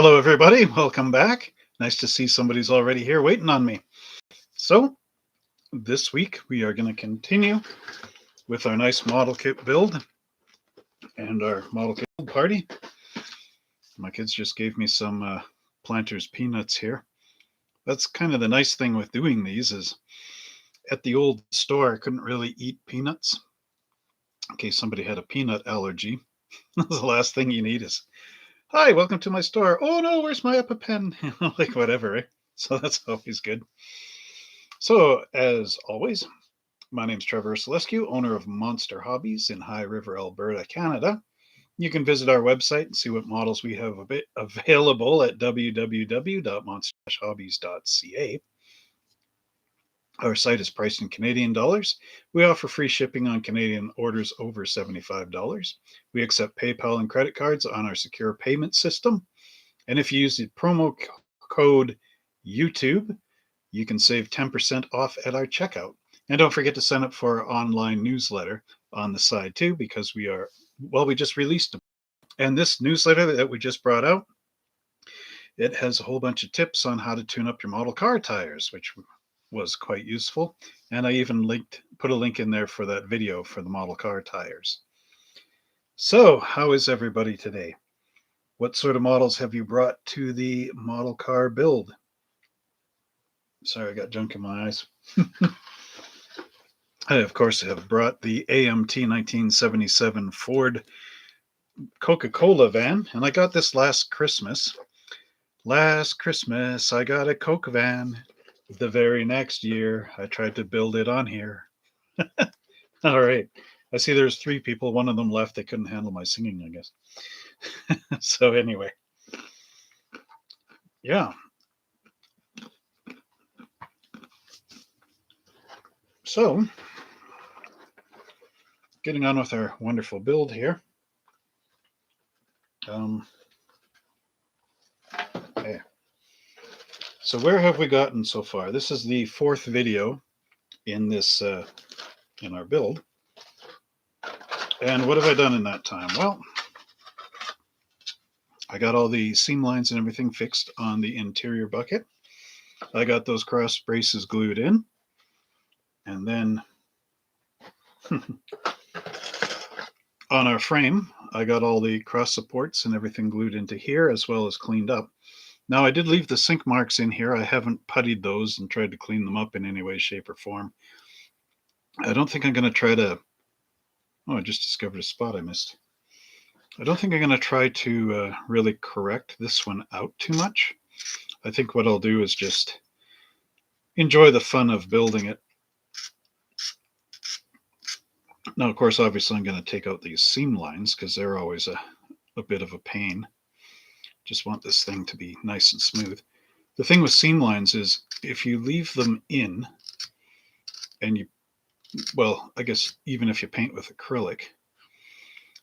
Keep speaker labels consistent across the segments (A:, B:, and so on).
A: Hello, everybody. Welcome back. Nice to see somebody's already here waiting on me. So, this week we are going to continue with our nice model kit build and our model kit build party. My kids just gave me some Planters peanuts here. That's kind of the nice thing with doing these is at the old store, I couldn't really eat peanuts in case somebody had a peanut allergy. The last thing you need is, hi, welcome to my store. Oh no, where's my EpiPen? Like whatever, eh? So that's always good. So, as always, my name's Trevor Selescu, owner of Monster Hobbies in High River, Alberta, Canada. You can visit our website and see what models we have available at www.monster-hobbies.ca. Our site is priced in Canadian dollars. We offer free shipping on Canadian orders over $75. We accept PayPal and credit cards on our secure payment system. And if you use the promo code YouTube, you can save 10% off at our checkout. And don't forget to sign up for our online newsletter on the side too, because we just released them. And this newsletter that we just brought out, it has a whole bunch of tips on how to tune up your model car tires, which was quite useful. And I even put a link in there for that video for the model car tires. So how is everybody today? What sort of models have you brought to the model car build? Sorry, I got junk in my eyes. I, of course, have brought the AMT 1977 Ford Coca-Cola van, and I got this last Christmas. Last Christmas, I got a Coke van. The very next year, I tried to build it on here. All right. I see there's 3 people. One of them left. They couldn't handle my singing, I guess. So anyway. Yeah. So, getting on with our wonderful build here. Okay. So where have we gotten so far? This is the 4th video in this in our build. And what have I done in that time? Well, I got all the seam lines and everything fixed on the interior bucket. I got those cross braces glued in. And then on our frame, I got all the cross supports and everything glued into here as well as cleaned up. Now, I did leave the sink marks in here. I haven't puttied those and tried to clean them up in any way, shape, or form. I don't think I'm going to try to... Oh, I just discovered a spot I missed. I don't think I'm going to try to really correct this one out too much. I think what I'll do is just enjoy the fun of building it. Now, of course, obviously, I'm going to take out these seam lines because they're always a bit of a pain. Just want this thing to be nice and smooth. The thing with seam lines is if you leave them in and I guess even if you paint with acrylic,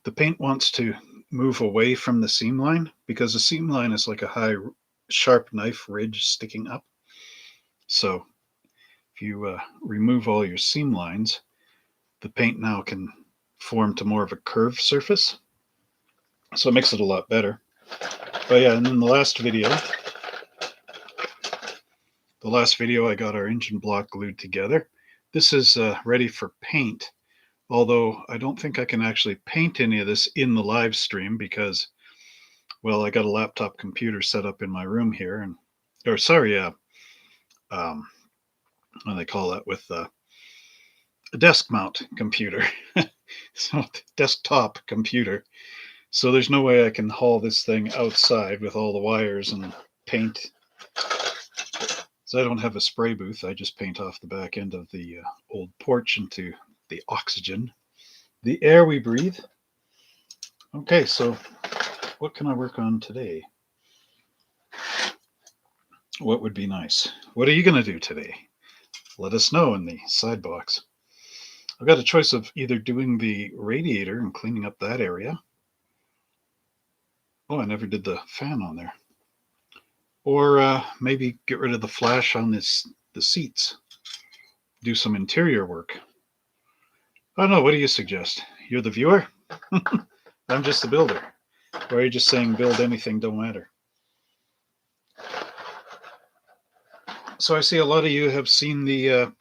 A: the paint wants to move away from the seam line because the seam line is like a high, sharp knife ridge sticking up. So if you remove all your seam lines, the paint now can form to more of a curved surface. So it makes it a lot better. But yeah, and then the last video I got our engine block glued together. This is ready for paint, although I don't think I can actually paint any of this in the live stream because, well, I got a laptop computer set up in my room here, what do they call that, with a desk mount computer. So desktop computer. So there's no way I can haul this thing outside with all the wires and paint. So I don't have a spray booth. I just paint off the back end of the old porch into the oxygen, the air we breathe. Okay, so what can I work on today? What would be nice? What are you going to do today? Let us know in the side box. I've got a choice of either doing the radiator and cleaning up that area. Oh, I never did the fan on there. Or maybe get rid of the flash on the seats. Do some interior work. I don't know. What do you suggest? You're the viewer? I'm just the builder. Or are you just saying build anything, don't matter? So I see a lot of you have seen the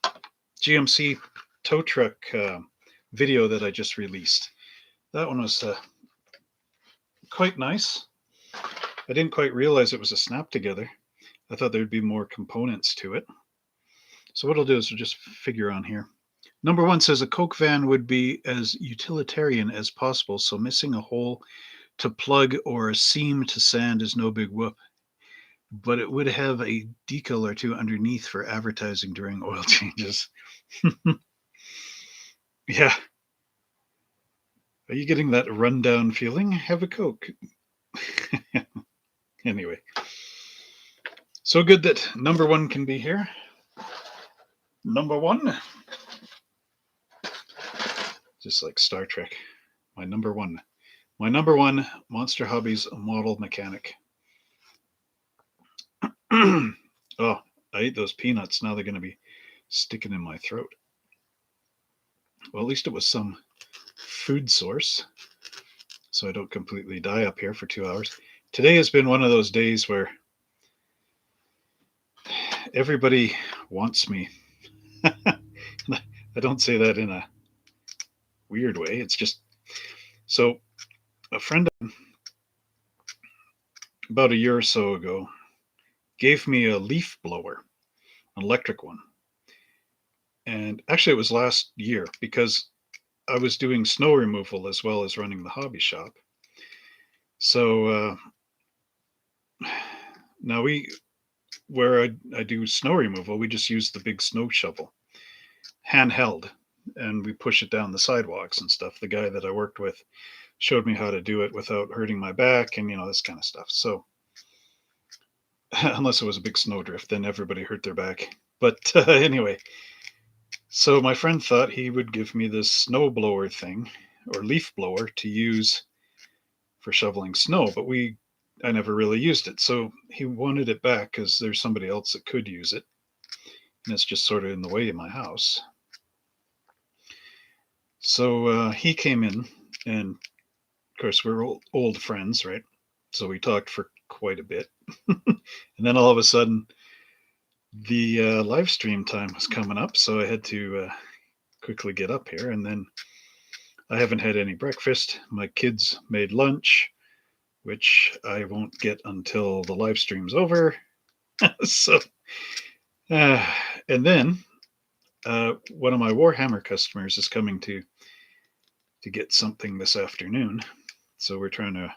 A: GMC tow truck video that I just released. That one was quite nice. I didn't quite realize it was a snap together. I thought there'd be more components to it. So what I'll do is we'll just figure on here. Number one says a Coke van would be as utilitarian as possible, so missing a hole to plug or a seam to sand is no big whoop. But it would have a decal or two underneath for advertising during oil changes. Yeah. Are you getting that rundown feeling? Have a Coke. Anyway. So good that number one can be here. Number one. Just like Star Trek. My number one. My number one Monster Hobbies model mechanic. Oh, I ate those peanuts. Now they're going to be sticking in my throat. Well, at least it was some food source, so I don't completely die up here for 2 hours. Today has been one of those days where everybody wants me. I don't say that in a weird way. It's just so a friend about a year or so ago gave me a leaf blower, an electric one. And actually, it was last year because I was doing snow removal as well as running the hobby shop. So now where I do snow removal, we just use the big snow shovel, handheld, and we push it down the sidewalks and stuff. The guy that I worked with showed me how to do it without hurting my back and, this kind of stuff. So unless it was a big snowdrift, then everybody hurt their back. But anyway, so my friend thought he would give me this snow blower thing or leaf blower to use for shoveling snow, but I never really used it. So he wanted it back because there's somebody else that could use it. And it's just sort of in the way of my house. So he came in, and of course, we're old friends, right? So we talked for quite a bit. And then all of a sudden, the live stream time was coming up. So I had to quickly get up here. And then I haven't had any breakfast. My kids made lunch, which I won't get until the live stream's over. So, and then one of my Warhammer customers is coming to get something this afternoon. So we're trying to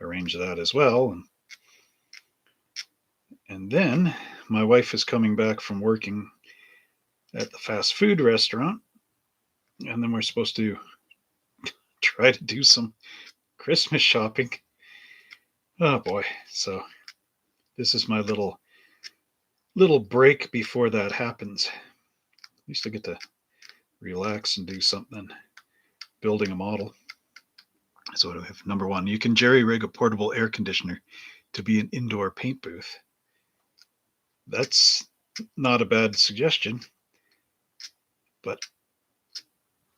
A: arrange that as well. And then my wife is coming back from working at the fast food restaurant. And then we're supposed to try to do some Christmas shopping. Oh boy. So this is my little break before that happens. At least I get to relax and do something, building a model. So what do we have? Number one, you can jerry rig a portable air conditioner to be an indoor paint booth. That's not a bad suggestion. But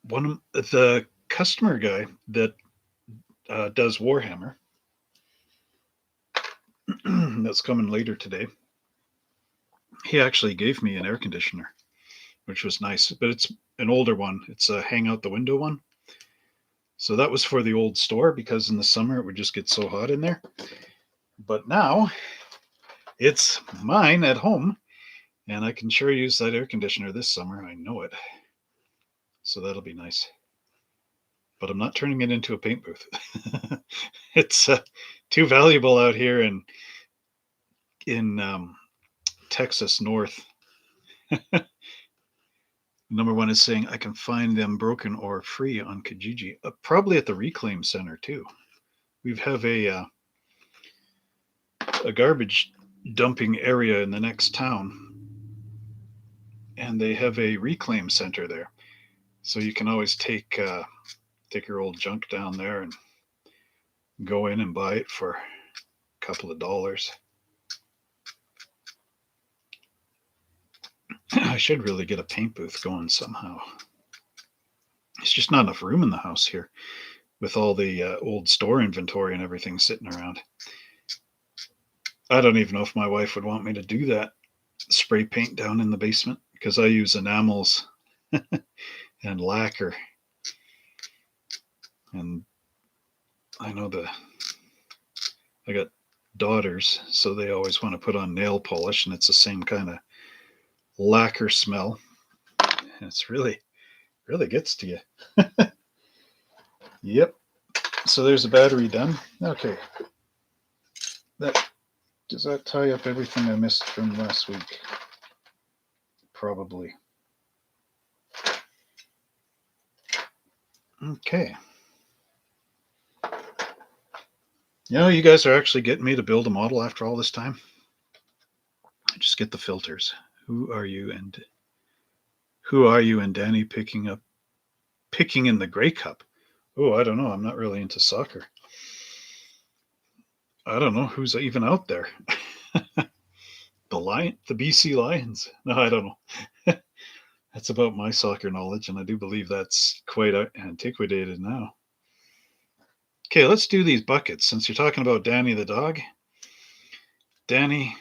A: one of the customer guy that does Warhammer, that's coming later today, he actually gave me an air conditioner, which was nice, but it's an older one. It's a hang out the window one. So that was for the old store because in the summer it would just get so hot in there. But now it's mine at home, and I can sure use that air conditioner this summer. I know it. So that'll be nice. But I'm not turning it into a paint booth. It's too valuable out here in Texas North. Number one is saying I can find them broken or free on Kijiji. Probably at the Reclaim Center too. We have a garbage dumping area in the next town, and they have a reclaim center there. So you can always take your old junk down there and go in and buy it for a couple of dollars. I should really get a paint booth going somehow. There's just not enough room in the house here with all the old store inventory and everything sitting around. I don't even know if my wife would want me to do that. spray paint down in the basement because I use enamels and lacquer. And I know I got daughters, so they always want to put on nail polish, and it's the same kind of lacquer smell. And it's really gets to you. Yep. So there's the battery done. Okay. Does that tie up everything I missed from last week? Probably. Okay. You guys are actually getting me to build a model after all this time. Just get the filters. Who are you and Danny picking in the Grey Cup? Oh, I don't know. I'm not really into soccer. I don't know who's even out there. The BC Lions. No, I don't know. That's about my soccer knowledge, and I do believe that's quite antiquated now. Okay, let's do these buckets. Since you're talking about Danny the dog, Danny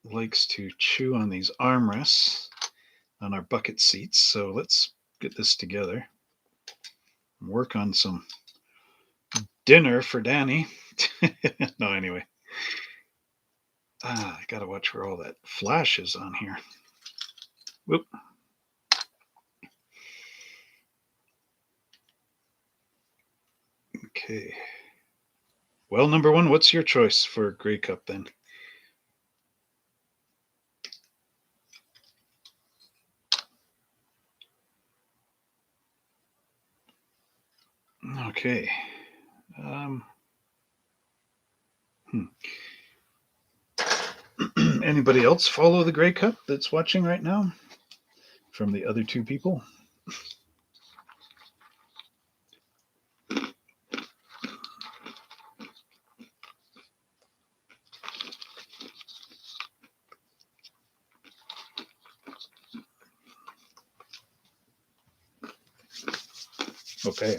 A: likes to chew on these armrests on our bucket seats. So let's get this together. Work on some dinner for Danny. No, anyway. I gotta watch where all that flash is on here. Whoop. Okay. Well, number one, what's your choice for Grey Cup then? Okay. Anybody else follow the Grey Cup that's watching right now from the other two people? Okay.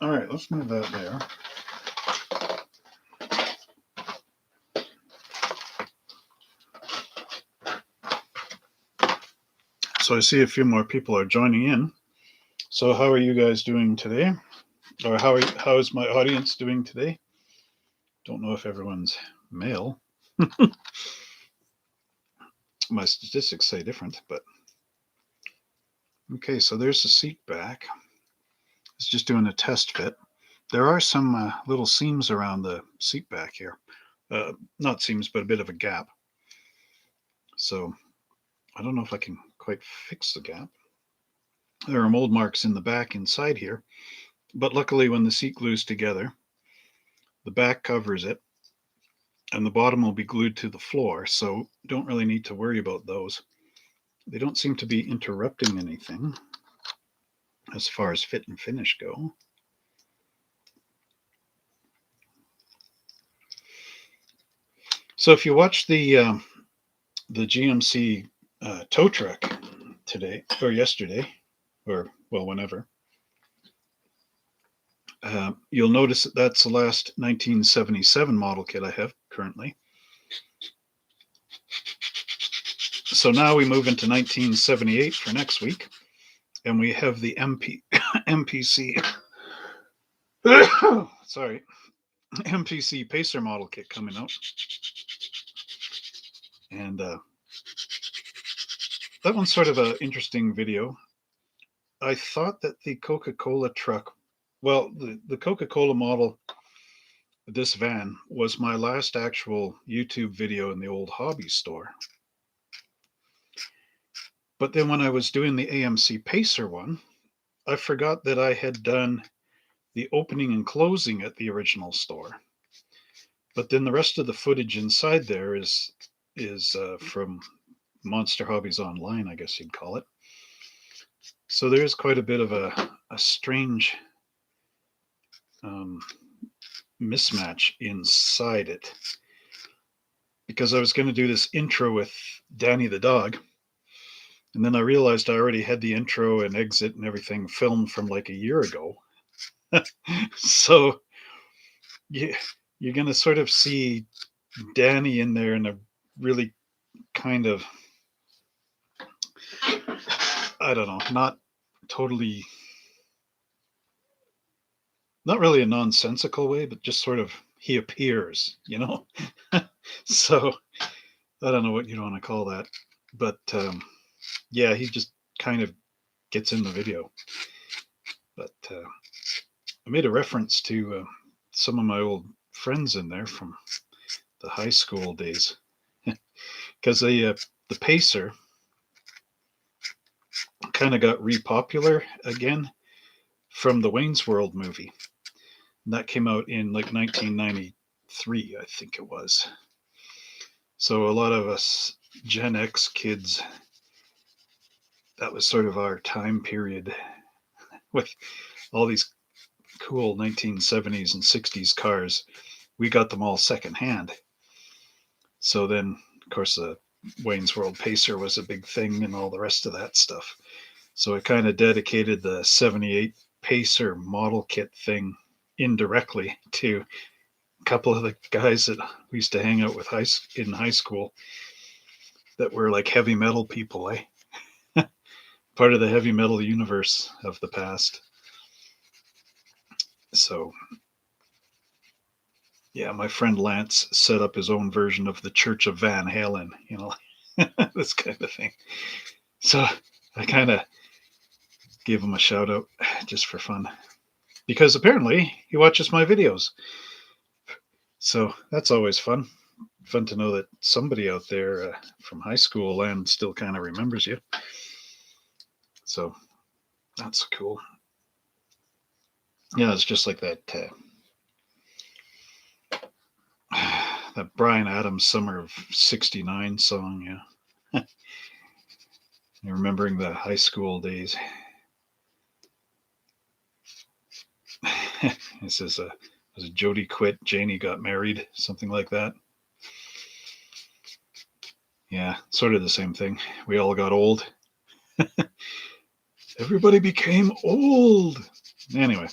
A: All right, let's move that there. So I see a few more people are joining in. So how are you guys doing today? Or how is my audience doing today? Don't know if everyone's male. My statistics say different, but okay, so there's the seat back. It's just doing a test fit. There are some little seams around the seat back here. Not seams, but a bit of a gap. So I don't know if I can quite fix the gap. There are mold marks in the back inside here, but luckily when the seat glues together, the back covers it and the bottom will be glued to the floor, so don't really need to worry about those. They don't seem to be interrupting anything as far as fit and finish go. So if you watch the GMC tow truck today or yesterday, or well, whenever, you'll notice that that's the last 1977 model kit I have currently. So now we move into 1978 for next week, and we have the MPC sorry, MPC Pacer model kit coming out. And that one's sort of an interesting video. I thought that the Coca-Cola truck, well, the Coca-Cola model, this van, was my last actual YouTube video in the old Hobbies store. But then when I was doing the AMC Pacer one, I forgot that I had done the opening and closing at the original store. But then the rest of the footage inside there is from Monster Hobbies Online, I guess you'd call it. So there's quite a bit of a strange mismatch inside it, because I was going to do this intro with Danny the dog, and then I realized I already had the intro and exit and everything filmed from like a year ago. So you you're going to sort of see Danny in there in a really kind of, I don't know, totally, not really a nonsensical way, but just sort of he appears, you know? So I don't know what you'd want to call that. But yeah, he just kind of gets in the video. But I made a reference to some of my old friends in there from the high school days. Because the Pacer kind of got repopular again from the Wayne's World movie. And that came out in like 1993, I think it was. So a lot of us Gen X kids, that was sort of our time period with all these cool 1970s and 60s cars. We got them all secondhand. So then, of course, the Wayne's World Pacer was a big thing and all the rest of that stuff. So I kind of dedicated the 78 Pacer model kit thing indirectly to a couple of the guys that we used to hang out with in high school that were like heavy metal people, part of the heavy metal universe of the past. So yeah, my friend Lance set up his own version of the Church of Van Halen, this kind of thing. So I kind of gave him a shout out just for fun because apparently he watches my videos. So that's always fun. Fun to know that somebody out there from high school land still kind of remembers you. So that's cool. Yeah, it's just like that that Bryan Adams Summer of '69 song. Yeah. Remembering the high school days. It says, was it Jody quit, Janie got married, something like that. Yeah, sort of the same thing. We all got old. Everybody became old. Anyway.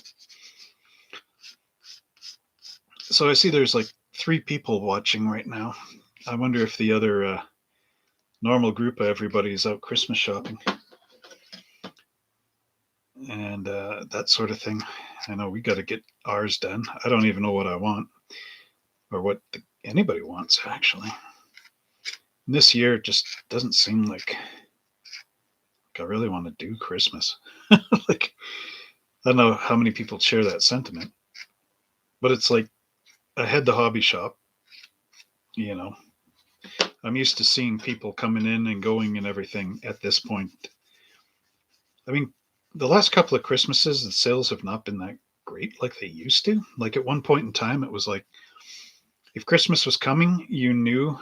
A: So I see there's like 3 people watching right now. I wonder if the other normal group of everybody is out Christmas shopping. And that sort of thing. I know we got to get ours done. I don't even know what I want or what anybody wants, actually. And this year it just doesn't seem like I really want to do Christmas. Like, I don't know how many people share that sentiment, but it's like I had the hobby shop, I'm used to seeing people coming in and going and everything at this point. I mean, the last couple of Christmases, the sales have not been that great like they used to. Like at one point in time, it was like if Christmas was coming, you knew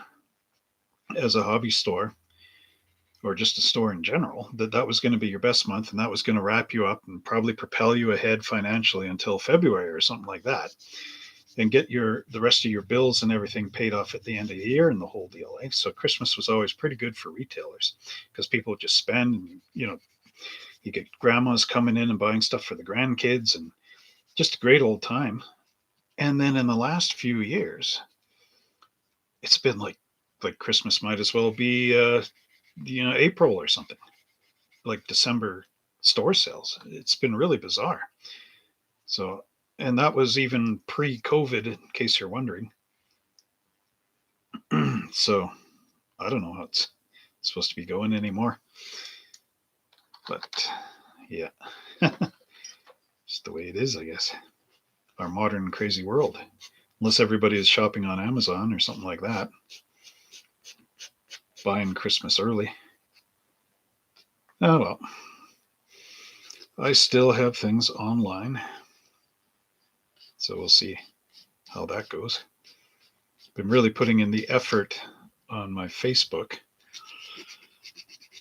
A: as a hobby store or just a store in general that was going to be your best month and that was going to wrap you up and probably propel you ahead financially until February or something like that, and get the rest of your bills and everything paid off at the end of the year and the whole deal. So Christmas was always pretty good for retailers because people would just spend and you get grandmas coming in and buying stuff for the grandkids and just a great old time. And then in the last few years, it's been like Christmas might as well be April or something, like December store sales. It's been really bizarre. So, and that was even pre-COVID, in case you're wondering. So I don't know how it's supposed to be going anymore. But yeah, just the way it is, I guess. Our modern crazy world. Unless everybody is shopping on Amazon or something like that. Buying Christmas early. Oh well. I still have things online. So we'll see how that goes. Been really putting in the effort on my Facebook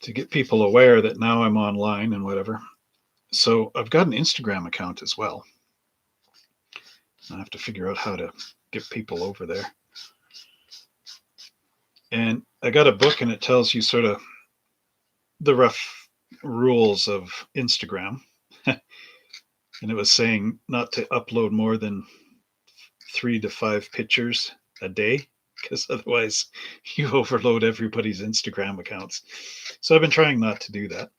A: to get people aware that now I'm online and whatever. So I've got an Instagram account as well. I have to figure out how to get people over there. And I got a book and it tells you sort of the rough rules of Instagram. And it was saying not to upload more than 3 to 5 pictures a day, because otherwise you overload everybody's Instagram accounts. So I've been trying not to do that.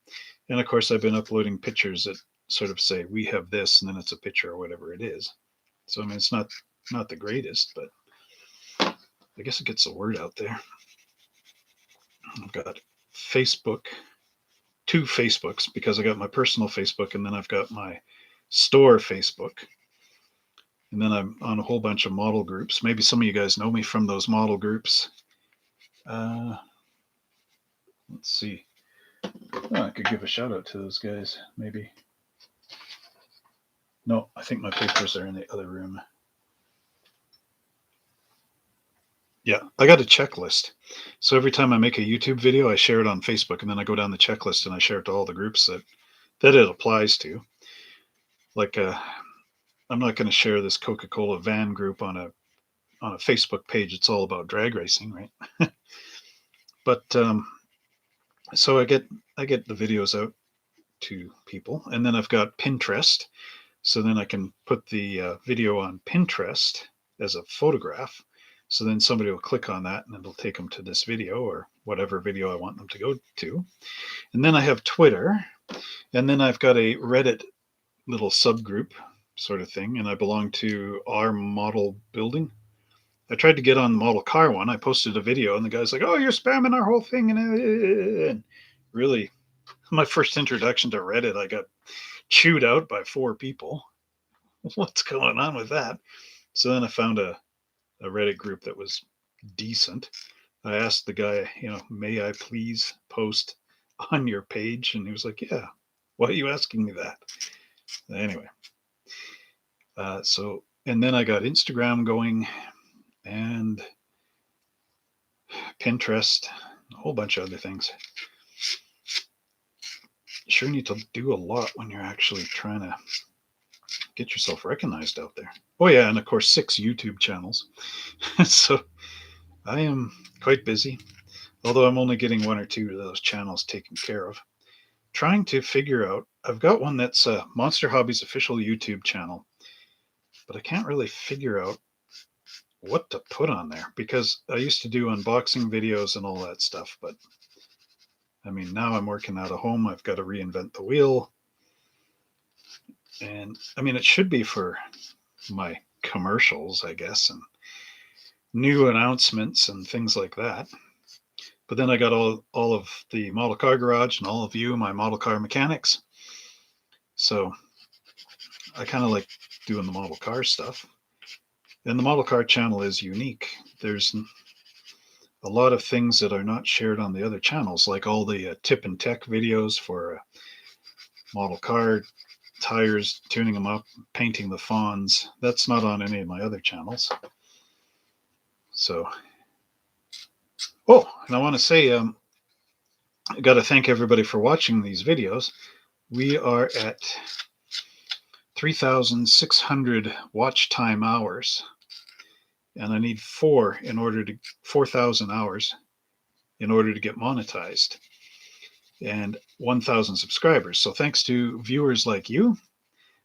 A: And of course, I've been uploading pictures that sort of say we have this, and then it's a picture or whatever it is. So I mean, it's not the greatest, but I guess it gets the word out there. I've got Facebook, 2 Facebooks, because I got my personal Facebook, and then I've got my store Facebook. And then I'm on a whole bunch of model groups. Maybe some of you guys know me from those model groups. Let's see. Oh, I could give a shout out to those guys, maybe. No, I think my papers are in the other room. Yeah, I got a checklist. So every time I make a YouTube video, I share it on Facebook, and then I go down the checklist and I share it to all the groups that it applies to. Like, I'm not going to share this Coca-Cola van group on a Facebook page. It's all about drag racing, right? But so I get the videos out to people, and then I've got Pinterest. So then I can put the video on Pinterest as a photograph. So then somebody will click on that and it'll take them to this video or whatever video I want them to go to. And then I have Twitter, and then I've got a Reddit little subgroup sort of thing, and I belong to our model building. I tried to get on the model car one. I posted a video, and the guy's like, "Oh, you're spamming our whole thing." And really, my first introduction to Reddit, I got chewed out by 4 people. What's going on with that? So then I found a Reddit group that was decent. I asked the guy, may I please post on your page? And he was like, yeah. Why are you asking me that? Anyway, and then I got Instagram going and Pinterest, a whole bunch of other things. Sure need to do a lot when you're actually trying to get yourself recognized out there. Oh yeah, and of course 6 YouTube channels. So I am quite busy, although I'm only getting 1 or 2 of those channels taken care of. Trying to figure out, I've got one that's a Monster Hobbies official YouTube channel, but I can't really figure out what to put on there, because I used to do unboxing videos and all that stuff, but I mean, now I'm working out of home. I've got to reinvent the wheel. And I mean, it should be for my commercials, I guess, and new announcements and things like that. But then I got all of the model car garage and all of you, my model car mechanics. So I kind of like doing the model car stuff. And the model car channel is unique. There's a lot of things that are not shared on the other channels, like all the tip and tech videos for model car, tires, tuning them up, painting the fawns. That's not on any of my other channels. So, and I want to say, I got to thank everybody for watching these videos. We are at 3,600 watch time hours, and I need 4,000 hours in order to get monetized, and 1,000 subscribers. So thanks to viewers like you,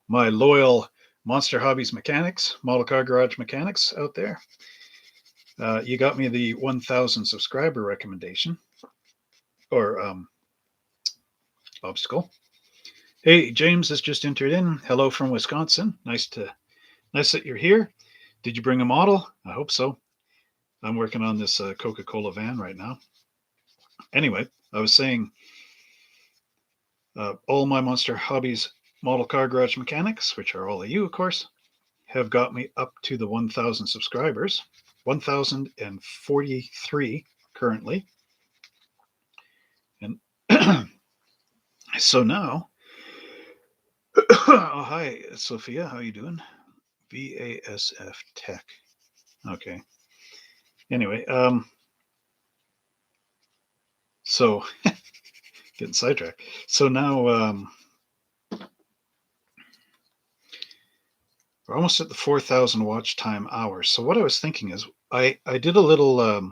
A: my loyal Monster Hobbies mechanics, model car garage mechanics out there, you got me the 1,000 subscriber recommendation or obstacle. Hey, James has just entered in. Hello from Wisconsin. Nice that you're here. Did you bring a model? I hope so. I'm working on this Coca-Cola van right now. Anyway, I was saying, all my Monster Hobbies model car garage mechanics, which are all of you, of course, have got me up to the 1,000 subscribers. 1,043 currently. And so now, oh, hi, Sophia. How you doing? VASF Tech. Okay. Anyway, so getting sidetracked. So now we're almost at the 4,000 watch time hours. So what I was thinking is I did a little, oh,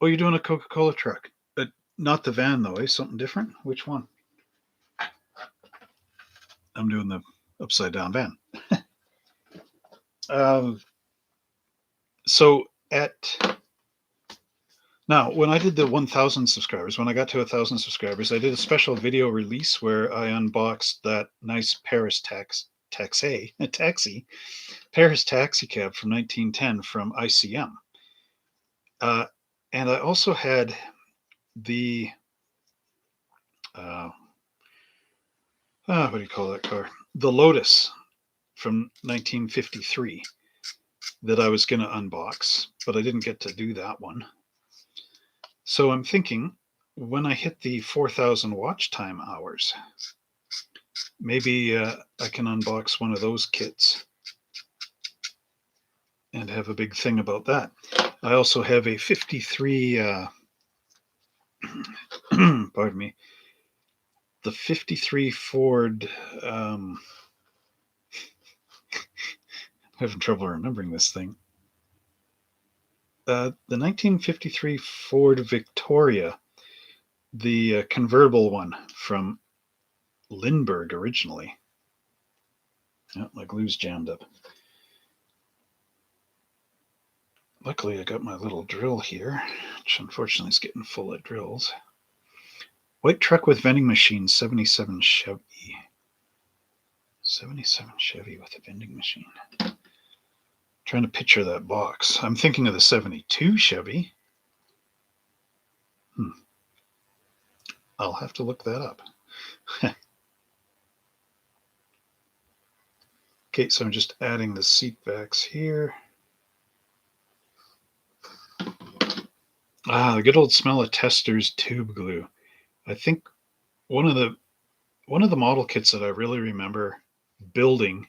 A: you're doing a Coca-Cola truck, but not the van though, eh? Something different? Which one? I'm doing the upside down van. So at now, when I did the 1,000 subscribers, when I got to 1,000 subscribers, I did a special video release where I unboxed that nice Paris taxi Paris taxi cab from 1910 from ICM. And I also had the what do you call that car? The Lotus from 1953 that I was going to unbox, but I didn't get to do that one. So I'm thinking when I hit the 4,000 watch time hours, maybe I can unbox one of those kits and have a big thing about that. I also have a 53, pardon me, the 53 Ford, I'm having trouble remembering this thing. The 1953 Ford Victoria, the convertible one from Lindbergh originally. Oh, my glue's jammed up. Luckily, I got my little drill here, which unfortunately is getting full of drills. White truck with vending machine, 77 Chevy. 77 Chevy with a vending machine. Trying to picture that box. I'm thinking of the 72 Chevy. I'll have to look that up. Okay, so I'm just adding the seat backs here. The good old smell of Tester's tube glue. I think one of the model kits that I really remember building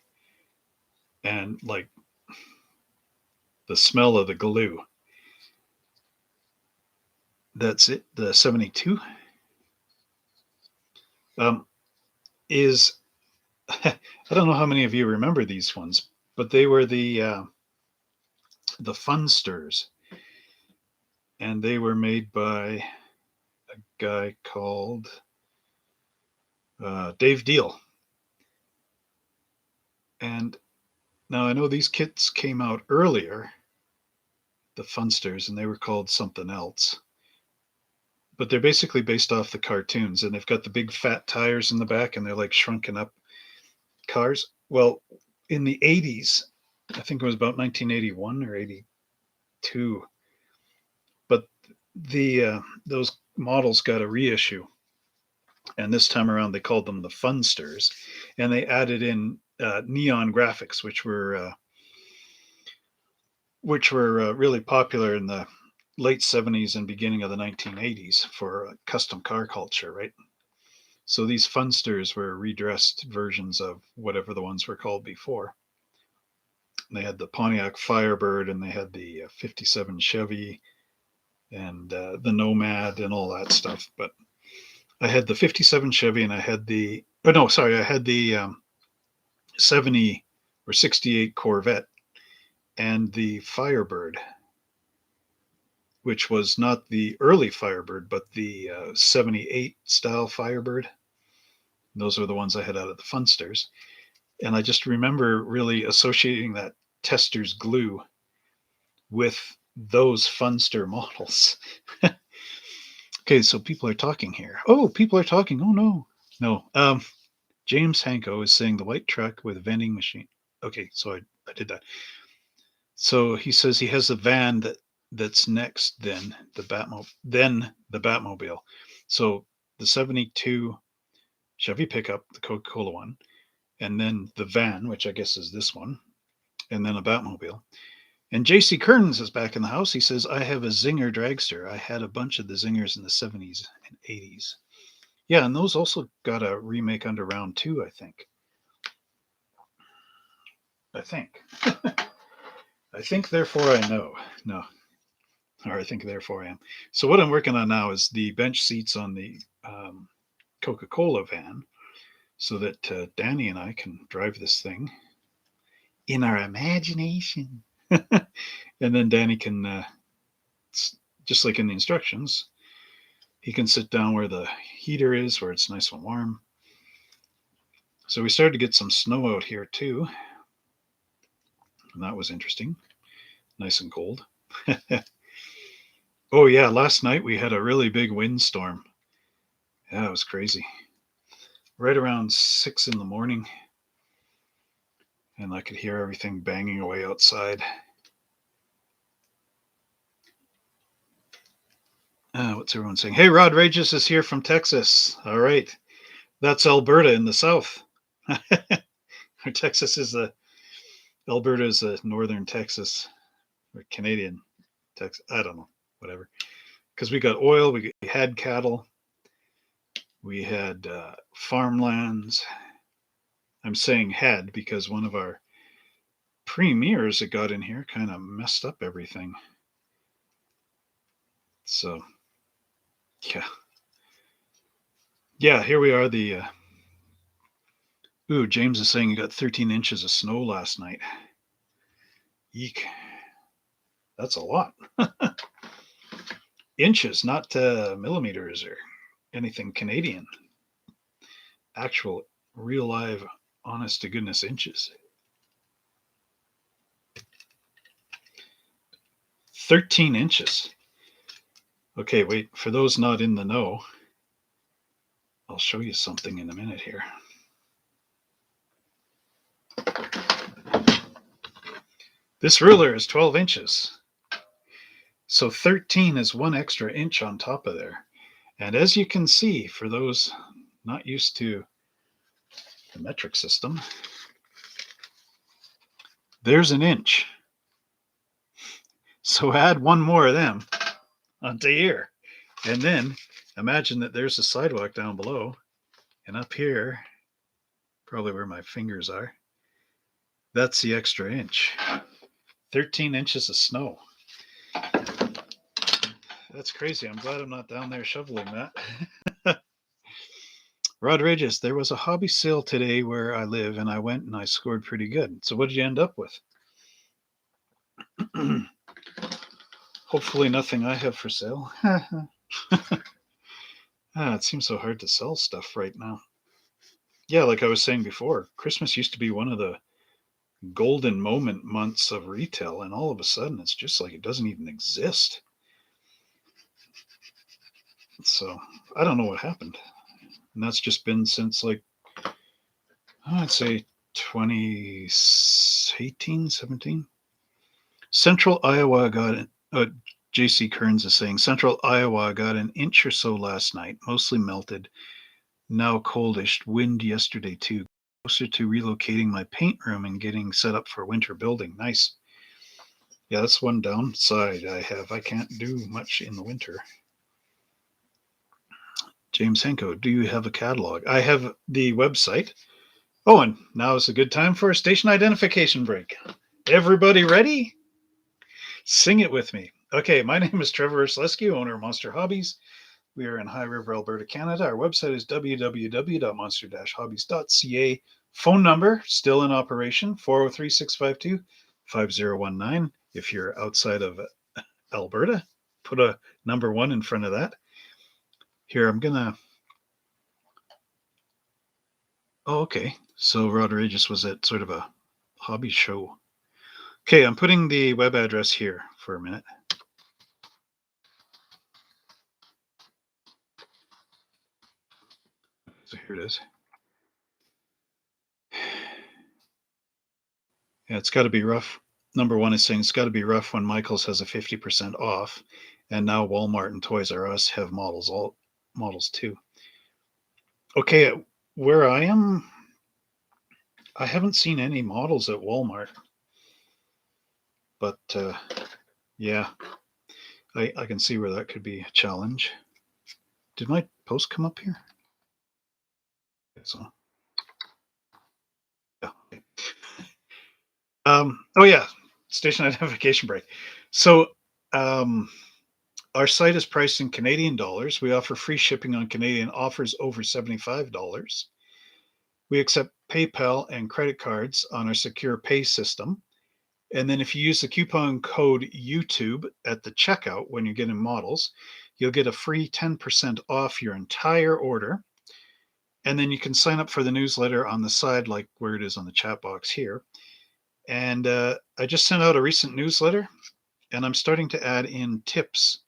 A: and like the smell of the glue. That's it. The 72 is I don't know how many of you remember these ones, but they were the Funsters, and they were made by a guy called Dave Deal. And now I know these kits came out earlier, the Funsters, and they were called something else. But they're basically based off the cartoons, and they've got the big fat tires in the back, and they're like shrunken up cars. Well, in the 80s, I think it was about 1981 or 82, but those models got a reissue, and this time around they called them the Funsters, and they added in neon graphics, which were really popular in the late 70s and beginning of the 1980s for custom car culture, right? So these Funsters were redressed versions of whatever the ones were called before. They had the Pontiac Firebird, and they had the 57 Chevy, and the Nomad and all that stuff. But I had the 57 Chevy, and I had the I had the 70 or 68 Corvette and the Firebird, which was not the early Firebird, but the 78 style Firebird. Those are the ones I had out of the Funsters. And I just remember really associating that Tester's glue with those Funster models. Okay, so people are talking here. Oh, people are talking. Oh, no. No. James Hanko is saying the white truck with vending machine. Okay, so I did that. So he says he has a van that's next, then the Batmobile. So the 72 Chevy pickup, the Coca-Cola one, and then the van, which I guess is this one, and then a Batmobile. And JC Kearns is back in the house. He says, I have a Zinger dragster. I had a bunch of the Zingers in the 70s and 80s. Yeah, and those also got a remake under round 2, I think. I think, therefore I know. No. Or I think, therefore I am. So what I'm working on now is the bench seats on the Coca-Cola van so that Danny and I can drive this thing in our imagination. And then Danny can, just like in the instructions, he can sit down where the heater is, where it's nice and warm. So we started to get some snow out here too. And that was interesting. Nice and cold. Oh, yeah. Last night we had a really big windstorm. Yeah, it was crazy. Right around 6 in the morning, and I could hear everything banging away outside. What's everyone saying? Hey, Rod Rages is here from Texas. All right. That's Alberta in the south. Texas is Alberta is a northern Texas or Canadian Texas. I don't know, whatever. Because we got oil, we had cattle, we had farmlands. I'm saying had because one of our premiers that got in here kind of messed up everything. So, yeah. Yeah, here we are. James is saying you got 13 inches of snow last night. Eek. That's a lot. Inches, not millimeters or anything Canadian. Actual, real live, honest to goodness inches. 13 inches. Okay, wait. For those not in the know, I'll show you something in a minute here. This ruler is 12 inches. So 13 is one extra inch on top of there. And as you can see, for those not used to the metric system, there's an inch. So add one more of them onto here. And then imagine that there's a sidewalk down below. And up here, probably where my fingers are, that's the extra inch. 13 inches of snow. That's crazy. I'm glad I'm not down there shoveling that. Rod Regis, there was a hobby sale today where I live, and I went and I scored pretty good. So what did you end up with? Hopefully nothing I have for sale. It seems so hard to sell stuff right now. Yeah, like I was saying before, Christmas used to be one of the golden moment months of retail, and all of a sudden it's just like it doesn't even exist. So I don't know what happened. And that's just been since like, I'd say 2018, 17. Central Iowa got JC Kearns is saying Central Iowa got an inch or so last night, mostly melted. Now coldish. Wind yesterday too. Closer to relocating my paint room and getting set up for winter building. Nice. Yeah, that's one downside I have. I can't do much in the winter. James Henko, do you have a catalog? I have the website. Oh, and now is a good time for a station identification break. Everybody ready? Sing it with me. Okay, my name is Trevor Ursulescu, owner of Monster Hobbies. We are in High River, Alberta, Canada. Our website is www.monster-hobbies.ca. Phone number, still in operation, 403-652-5019. If you're outside of Alberta, put a number 1 in front of that. Here, I'm going to... Oh, okay. So Rod Regis was at sort of a hobby show. Okay, I'm putting the web address here for a minute. So here it is. Yeah, it's got to be rough. Number 1 is saying it's got to be rough when Michaels has a 50% off, and now Walmart and Toys R Us have models too. Okay, where I am, I haven't seen any models at Walmart, but yeah, I can see where that could be a challenge. Did my post come up here? So, yeah. Oh yeah, station identification break. So, our site is priced in Canadian dollars. We offer free shipping on Canadian offers over $75. We accept PayPal and credit cards on our secure pay system. And then if you use the coupon code YouTube at the checkout when you're getting models, you'll get a free 10% off your entire order. And then you can sign up for the newsletter on the side, like where it is on the chat box here. And I just sent out a recent newsletter, and I'm starting to add in tips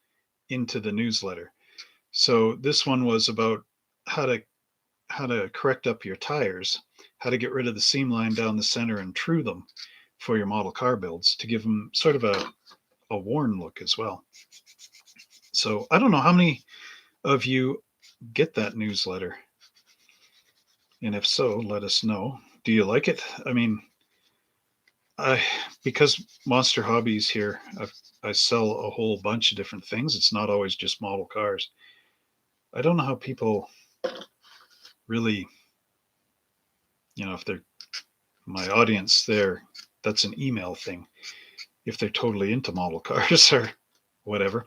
A: into the newsletter. So this one was about how to correct up your tires, how to get rid of the seam line down the center and true them for your model car builds to give them sort of a worn look as well. So I don't know how many of you get that newsletter. And if so, let us know. Do you like it? I mean, because Monster Hobbies here, I sell a whole bunch of different things. It's not always just model cars. I don't know how people really, if they're my audience there, that's an email thing. If they're totally into model cars or whatever.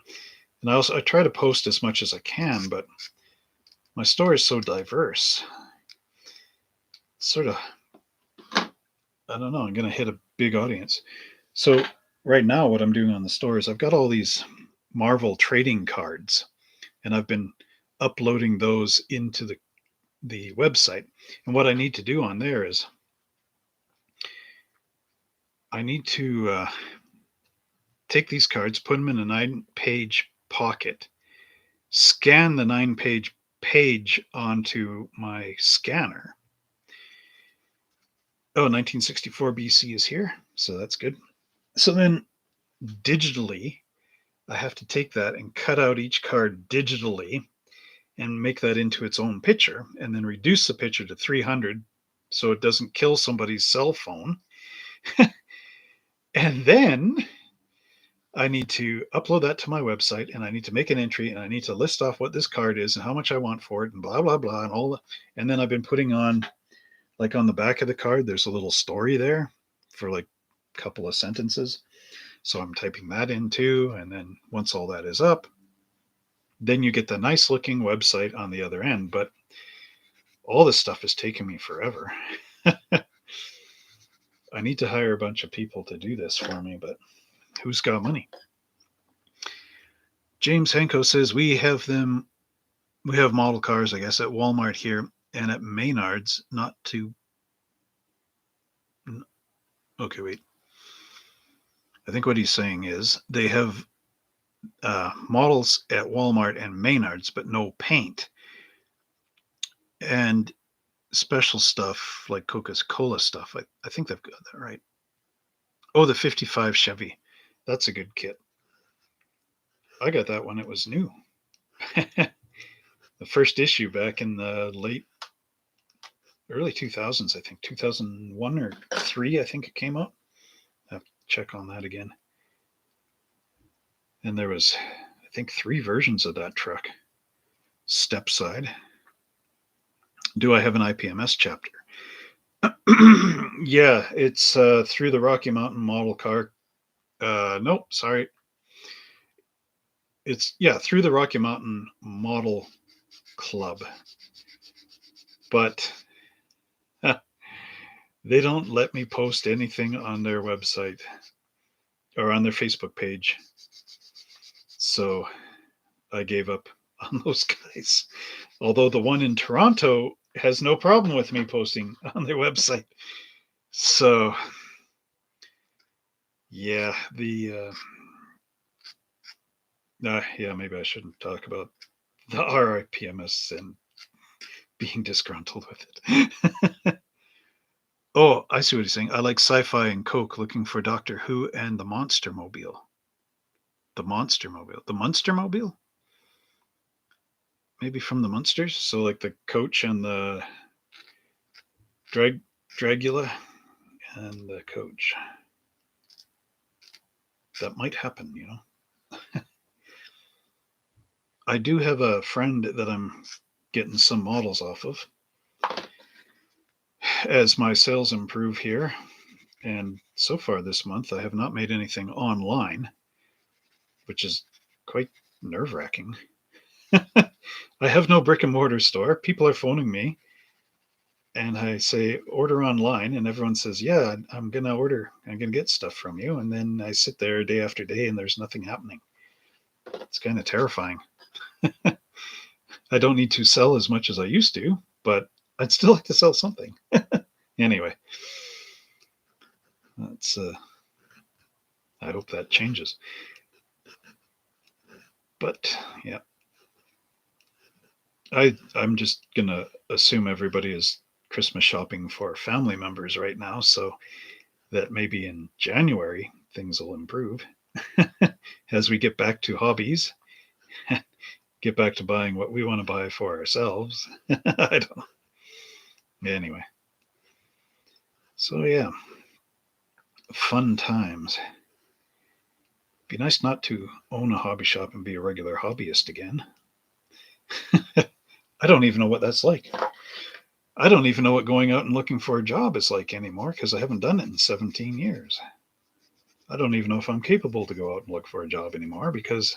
A: And I try to post as much as I can, but my store is so diverse. Sort of, I don't know, I'm going to hit a big audience. So right now what I'm doing on the store is I've got all these Marvel trading cards, and I've been uploading those into the website. And what I need to do on there is I need to take these cards, put them in a 9-page pocket, scan the 9-page onto my scanner. Oh, 1964 BC is here, so that's good. So then digitally, I have to take that and cut out each card digitally and make that into its own picture, and then reduce the picture to 300 so it doesn't kill somebody's cell phone. And then I need to upload that to my website, and I need to make an entry, and I need to list off what this card is and how much I want for it and blah, blah, blah, and all that. And then I've been putting on, like on the back of the card, there's a little story there for like a couple of sentences. So I'm typing that in too. And then once all that is up, then you get the nice looking website on the other end. But all this stuff is taking me forever. I need to hire a bunch of people to do this for me, but who's got money? James Henko says we have model cars, I guess, at Walmart here and at Maynard's, not to. Okay, wait. I think what he's saying is they have models at Walmart and Maynard's, but no paint. And special stuff like Coca-Cola stuff. I think they've got that right. Oh, the 55 Chevy. That's a good kit. I got that when it was new. The first issue back in the early 2000s, I think 2001 or 3, I think it came out. I have to check on that again. And there was, I think, 3 versions of that truck. Step side. Do I have an IPMS chapter? Yeah, it's through the Rocky Mountain Model Car. Nope, sorry. It's through the Rocky Mountain Model Club, but they don't let me post anything on their website or on their Facebook page. So I gave up on those guys. Although the one in Toronto has no problem with me posting on their website. So yeah, maybe I shouldn't talk about the RIPMS and being disgruntled with it. Oh, I see what he's saying. I like sci-fi and Coke, looking for Doctor Who and the Monster Mobile. The Monster Mobile. The Munster Mobile? Maybe from the Munsters? So like the coach and the Dragula and the coach. That might happen, I do have a friend that I'm getting some models off of as my sales improve here. And so far this month, I have not made anything online, which is quite nerve-wracking. I have no brick and mortar store. People are phoning me and I say, order online. And everyone says, yeah, I'm going to order. I'm going to get stuff from you. And then I sit there day after day and there's nothing happening. It's kind of terrifying. I don't need to sell as much as I used to, but I'd still like to sell something. Anyway. That's I hope that changes. But yeah, I'm just gonna assume everybody is Christmas shopping for family members right now, so that maybe in January things will improve as we get back to hobbies, get back to buying what we want to buy for ourselves. I don't know. Anyway, so yeah, fun times. Be nice not to own a hobby shop and be a regular hobbyist again. I don't even know what that's like. I don't even know what going out and looking for a job is like anymore because I haven't done it in 17 years. I don't even know if I'm capable to go out and look for a job anymore because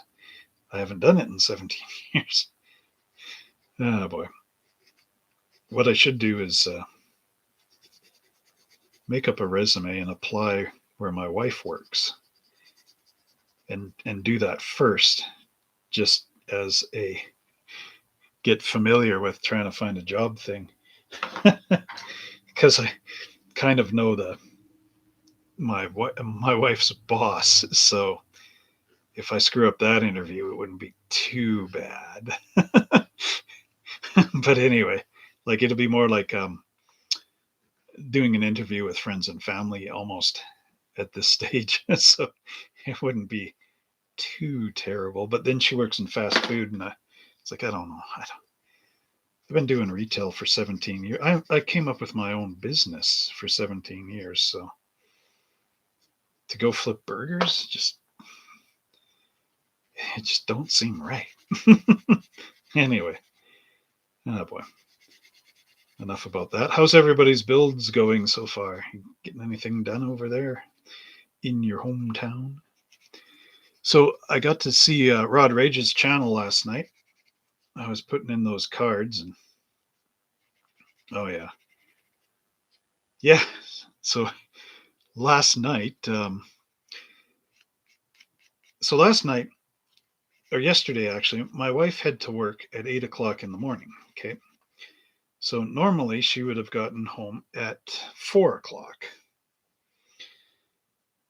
A: I haven't done it in 17 years. Oh boy. What I should do is make up a resume and apply where my wife works and do that first, just as a get familiar with trying to find a job thing. Because I kind of know my wife's boss, so if I screw up that interview, it wouldn't be too bad. But anyway, like it'll be more like doing an interview with friends and family almost at this stage, so it wouldn't be too terrible. But then she works in fast food, and it's like I don't know. I've been doing retail for 17 years. I came up with my own business for 17 years, so to go flip burgers, it just don't seem right. Anyway, oh boy, enough about that. How's everybody's builds going so far? You getting anything done over there in your hometown? So I got to see Rod Rage's channel last night. I was putting in those cards, and oh yeah, yeah. So last night, last night or yesterday actually, my wife had to work at 8 o'clock in the morning. Okay, so normally she would have gotten home at 4 o'clock.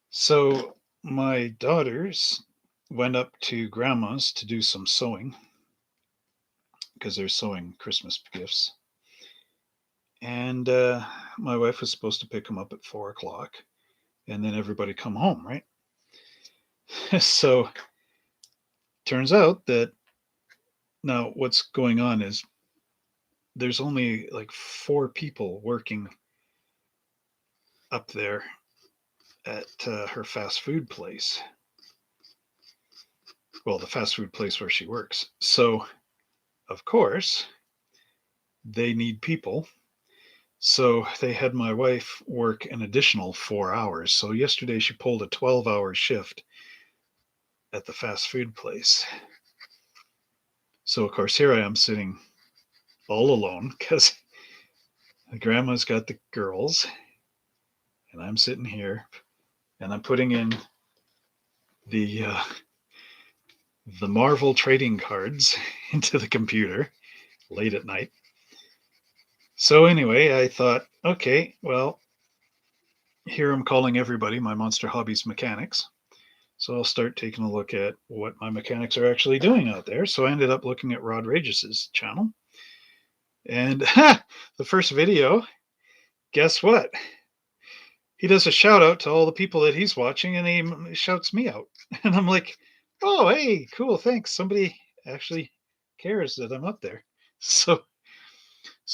A: So my daughters went up to grandma's to do some sewing because they're sewing Christmas gifts. And my wife was supposed to pick them up at 4 o'clock and then everybody come home, right? So turns out that now what's going on is there's only like 4 people working up there at her fast food place. Well, the fast food place where she works. So, of course, they need people. So they had my wife work an additional 4 hours. So yesterday she pulled a 12-hour shift at the fast food place. So, of course, here I am sitting all alone because the grandma's got the girls, and I'm sitting here and I'm putting in the Marvel trading cards into the computer late at night. So anyway, I thought, okay, well, here I'm calling everybody my Monster Hobbies mechanics. So I'll start taking a look at what my mechanics are actually doing out there. So I ended up looking at Rod Rage's channel. And the first video, guess what? He does a shout out to all the people that he's watching and he shouts me out. And I'm like, oh, hey, cool, thanks. Somebody actually cares that I'm up there. So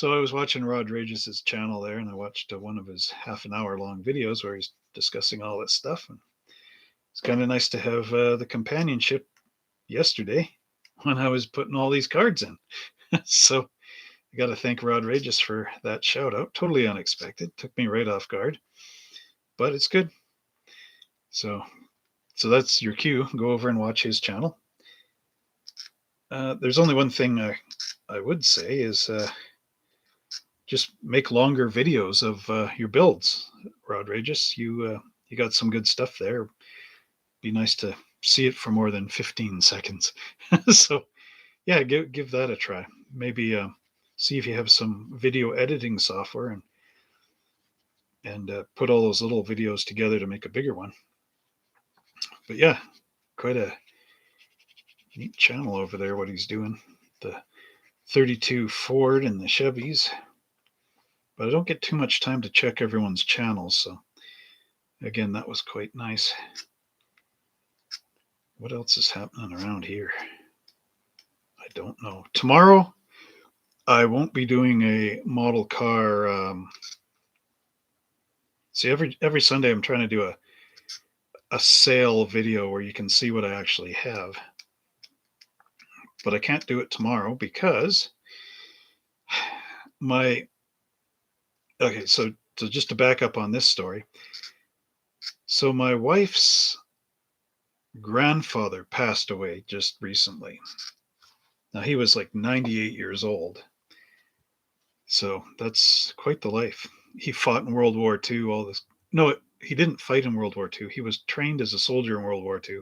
A: I was watching Rod Rage's channel there, and I watched one of his half an hour long videos where he's discussing all this stuff. And it's kind of nice to have the companionship yesterday when I was putting all these cards in. So I got to thank Rod Rageous for that shout out. Totally unexpected. Took me right off guard, but it's good. So that's your cue. Go over and watch his channel. There's only one thing I would say is just make longer videos of your builds, Rod Rageous. You got some good stuff there. Be nice to see it for more than 15 seconds. So yeah, give that a try. Maybe see if you have some video editing software and put all those little videos together to make a bigger one. But yeah, quite a neat channel over there, what he's doing. The 32 Ford and the Chevys. But I don't get too much time to check everyone's channels, so again, that was quite nice. What else is happening around here? I don't know. Tomorrow, I won't be doing a model car. See, every Sunday, I'm trying to do a sale video where you can see what I actually have. But I can't do it tomorrow because okay, so just to back up on this story. So my wife's grandfather passed away just recently. Now he was like 98 years old. So that's quite the life. He fought in World War II, all this. No, he didn't fight in World War II. He was trained as a soldier in World War II,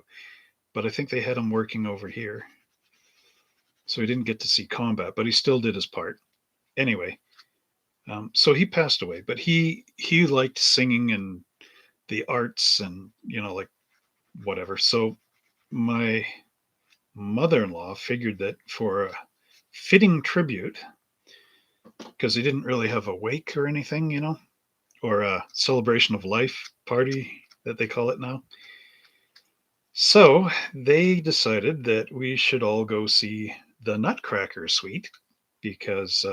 A: but I think they had him working over here. So he didn't get to see combat, but he still did his part. Anyway, so he passed away, but he liked singing and the arts and, like whatever. So my mother-in-law figured that for a fitting tribute, because he didn't really have a wake or anything, or a celebration of life party that they call it now. So they decided that we should all go see the Nutcracker Suite because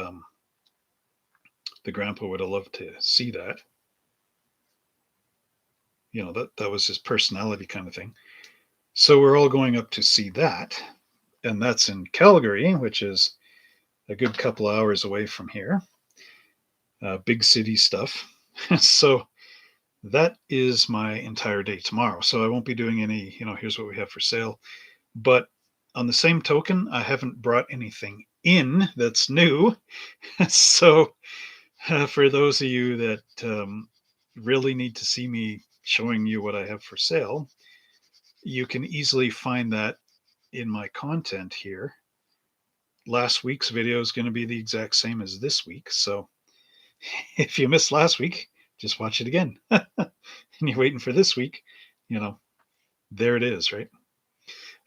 A: the grandpa would have loved to see that. That was his personality kind of thing. So we're all going up to see that. And that's in Calgary, which is a good couple hours away from here. Big city stuff. So that is my entire day tomorrow. So I won't be doing any, here's what we have for sale. But on the same token, I haven't brought anything in that's new. So for those of you that really need to see me showing you what I have for sale, you can easily find that in my content here. Last week's video is going to be the exact same as this week. So if you missed last week, just watch it again. And you're waiting for this week, there it is, right?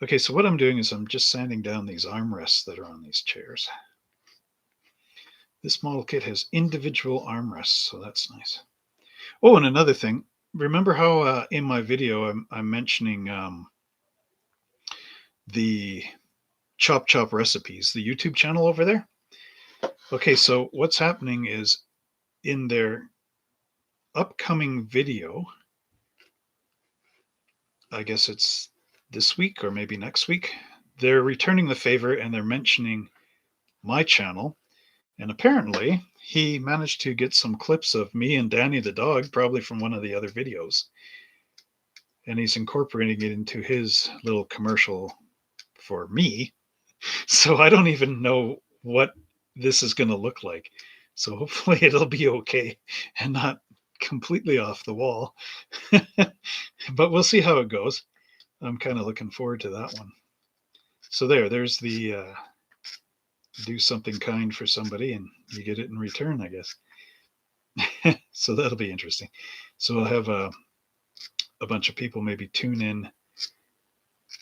A: Okay, so what I'm doing is I'm just sanding down these armrests that are on these chairs. This model kit has individual armrests, so that's nice. Oh, and another thing, remember how in my video I'm mentioning the Chop Chop Recipes, the YouTube channel over there? Okay, so what's happening is in their upcoming video, I guess it's this week or maybe next week, they're returning the favor and they're mentioning my channel. And apparently he managed to get some clips of me and Danny the dog, probably from one of the other videos. And he's incorporating it into his little commercial for me. So I don't even know what this is going to look like. So hopefully it'll be okay and not completely off the wall. But we'll see how it goes. I'm kind of looking forward to that one. So there's the do something kind for somebody and you get it in return, I guess. So that'll be interesting. So I'll have a bunch of people maybe tune in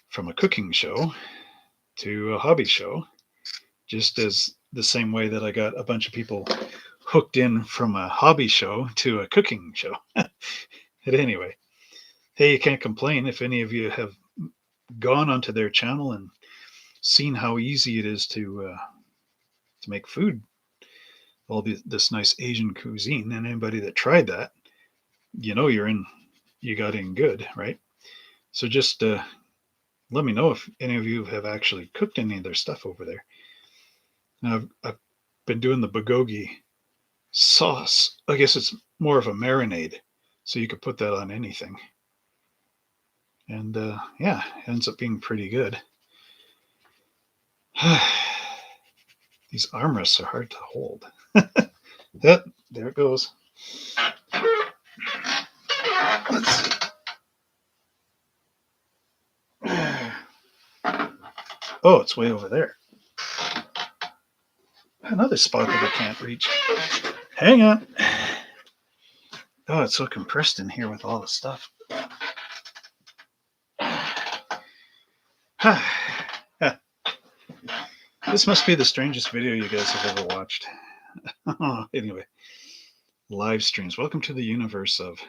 A: from a cooking show to a hobby show, just as the same way that I got a bunch of people hooked in from a hobby show to a cooking show. But anyway, hey, you can't complain if any of you have gone onto their channel and seen how easy it is to make food, all this nice Asian cuisine, and anybody that tried that, you got in good, right? So just let me know if any of you have actually cooked any of their stuff over there. Now, I've been doing the bulgogi sauce. I guess it's more of a marinade, so you could put that on anything. And yeah, it ends up being pretty good. These armrests are hard to hold. There it goes. Let's see. Oh, it's way over there. Another spot that I can't reach. Hang on. Oh, it's so compressed in here with all the stuff. This must be the strangest video you guys have ever watched. Anyway, live streams. Welcome to the universe of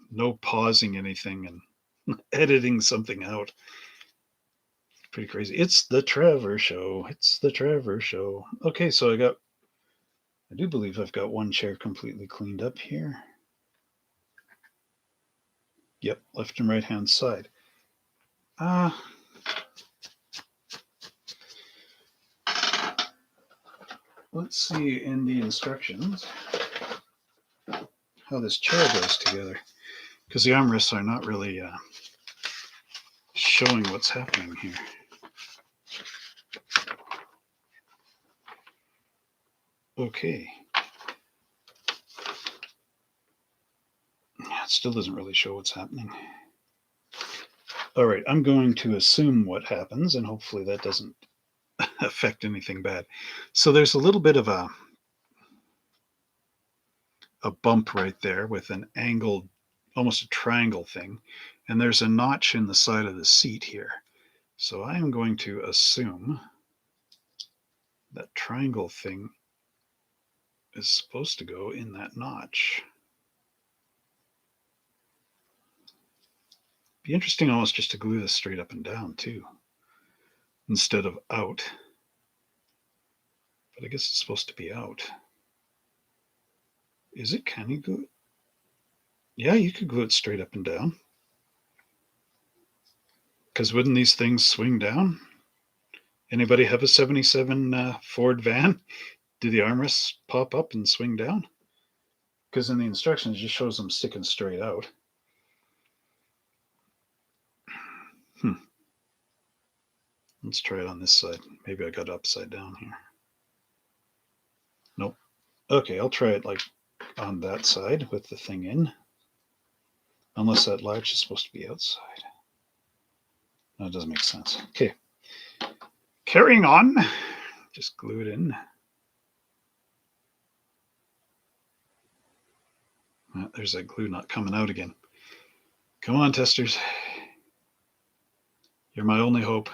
A: no pausing anything and editing something out. Pretty crazy. It's the Trevor Show. It's the Trevor Show. Okay, so I do believe I've got one chair completely cleaned up here. Yep, left and right hand side. Let's see in the instructions how this chair goes together, because the armrests are not really showing what's happening here. Okay. It still doesn't really show what's happening. All right, I'm going to assume what happens, and hopefully that doesn't affect anything bad. So there's a little bit of a bump right there with an angled, almost a triangle thing, and there's a notch in the side of the seat here. So I am going to assume that triangle thing is supposed to go in that notch. Be interesting almost just to glue this straight up and down too, instead of out. But I guess it's supposed to be out. Is it? Can you glue it? Yeah, you could glue it straight up and down. Because wouldn't these things swing down? Anybody have a 77 Ford van? Do the armrests pop up and swing down? Because in the instructions, it just shows them sticking straight out. Let's try it on this side. Maybe I got it upside down here. Nope. Okay, I'll try it like on that side with the thing in. Unless that latch is supposed to be outside. No, it doesn't make sense. Okay. Carrying on. Just glue it in. There's that glue not coming out again. Come on, testers. You're my only hope.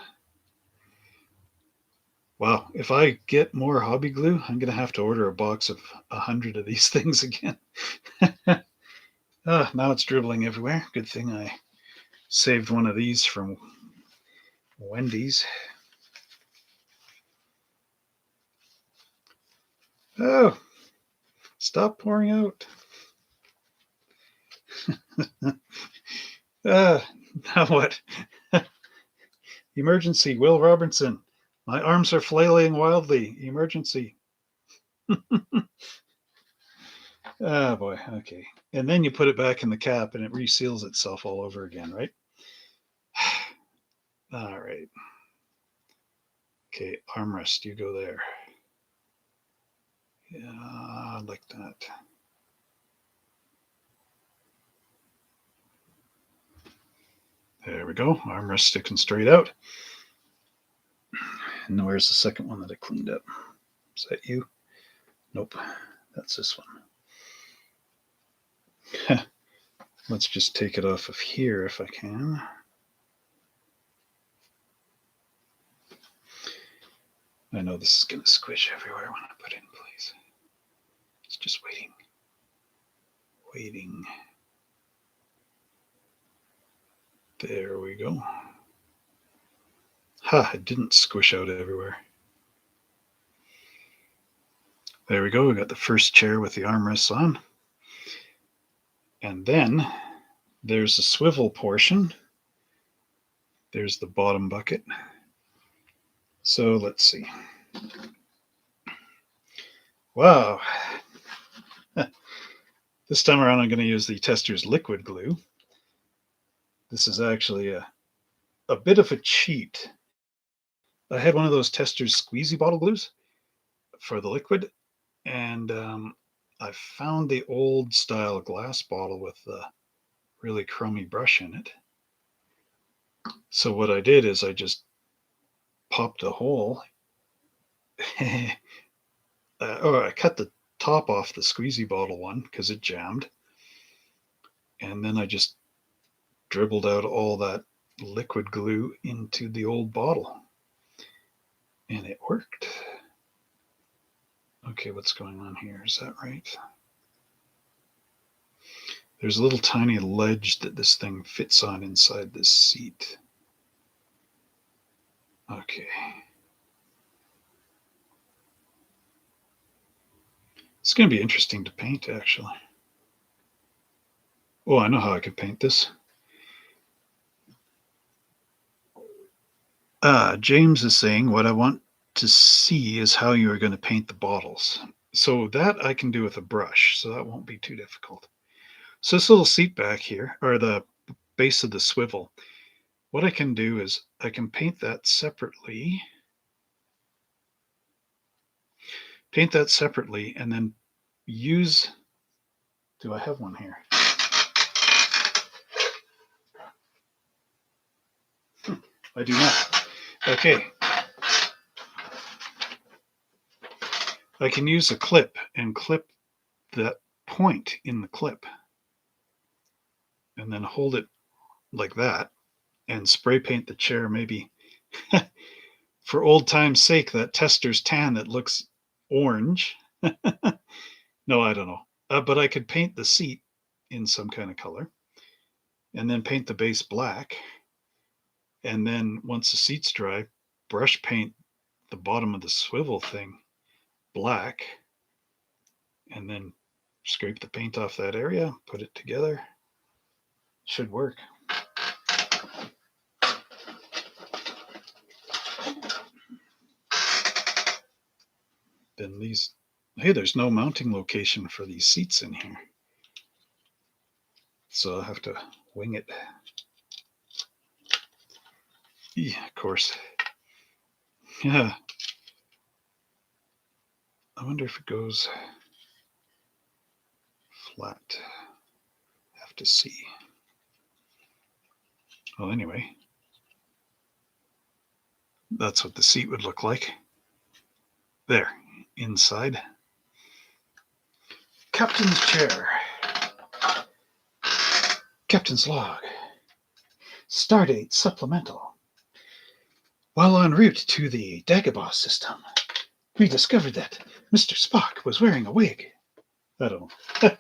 A: Wow, if I get more hobby glue, I'm going to have to order a box of 100 of these things again. Now it's dribbling everywhere. Good thing I saved one of these from Wendy's. Oh, stop pouring out. Now what? Emergency, Will Robertson. My arms are flailing wildly. Emergency. Oh boy, okay. And then you put it back in the cap and it reseals itself all over again, right? All right. Okay, armrest, you go there. Yeah, like that. There we go. Armrest sticking straight out. And where's the second one that I cleaned up? Is that you? Nope. That's this one. Let's just take it off of here if I can. I know this is going to squish everywhere when I put it in place. It's just waiting. Waiting. There we go. Ha, it didn't squish out everywhere. There we go. We got the first chair with the armrests on. And then there's the swivel portion. There's the bottom bucket. So let's see. Wow. This time around, I'm going to use the Tester's liquid glue. This is actually a bit of a cheat. I had one of those Tester's squeezy bottle glues for the liquid, and I found the old style glass bottle with the really crummy brush in it. So what I did is I just popped a hole. Or I cut the top off the squeezy bottle one because it jammed. And then I just dribbled out all that liquid glue into the old bottle. And it worked. Okay, what's going on here? Is that right? There's a little tiny ledge that this thing fits on inside this seat. Okay. It's going to be interesting to paint, actually. Oh, I know how I could paint this. James is saying, what I want to see is how you are going to paint the bottles. So that I can do with a brush, so that won't be too difficult. So this little seat back here, or the base of the swivel, what I can do is I can paint that separately. And then use, do I have one here? I do not. Okay. I can use a clip and clip that point in the clip and then hold it like that and spray paint the chair, maybe for old time's sake, that tester's tan that looks orange. No, I don't know. But I could paint the seat in some kind of color and then paint the base black. And then once the seat's dry, brush paint the bottom of the swivel thing black and then scrape the paint off that area, put it together. Should work. Then these, hey, there's no mounting location for these seats in here. So I'll have to wing it. Yeah, of course. Yeah. I wonder if it goes flat. Have to see. Well, anyway, that's what the seat would look like. There, inside. Captain's chair. Captain's log. Stardate supplemental. While en route to the Dagobah system, we discovered that Mr. Spock was wearing a wig. I don't know.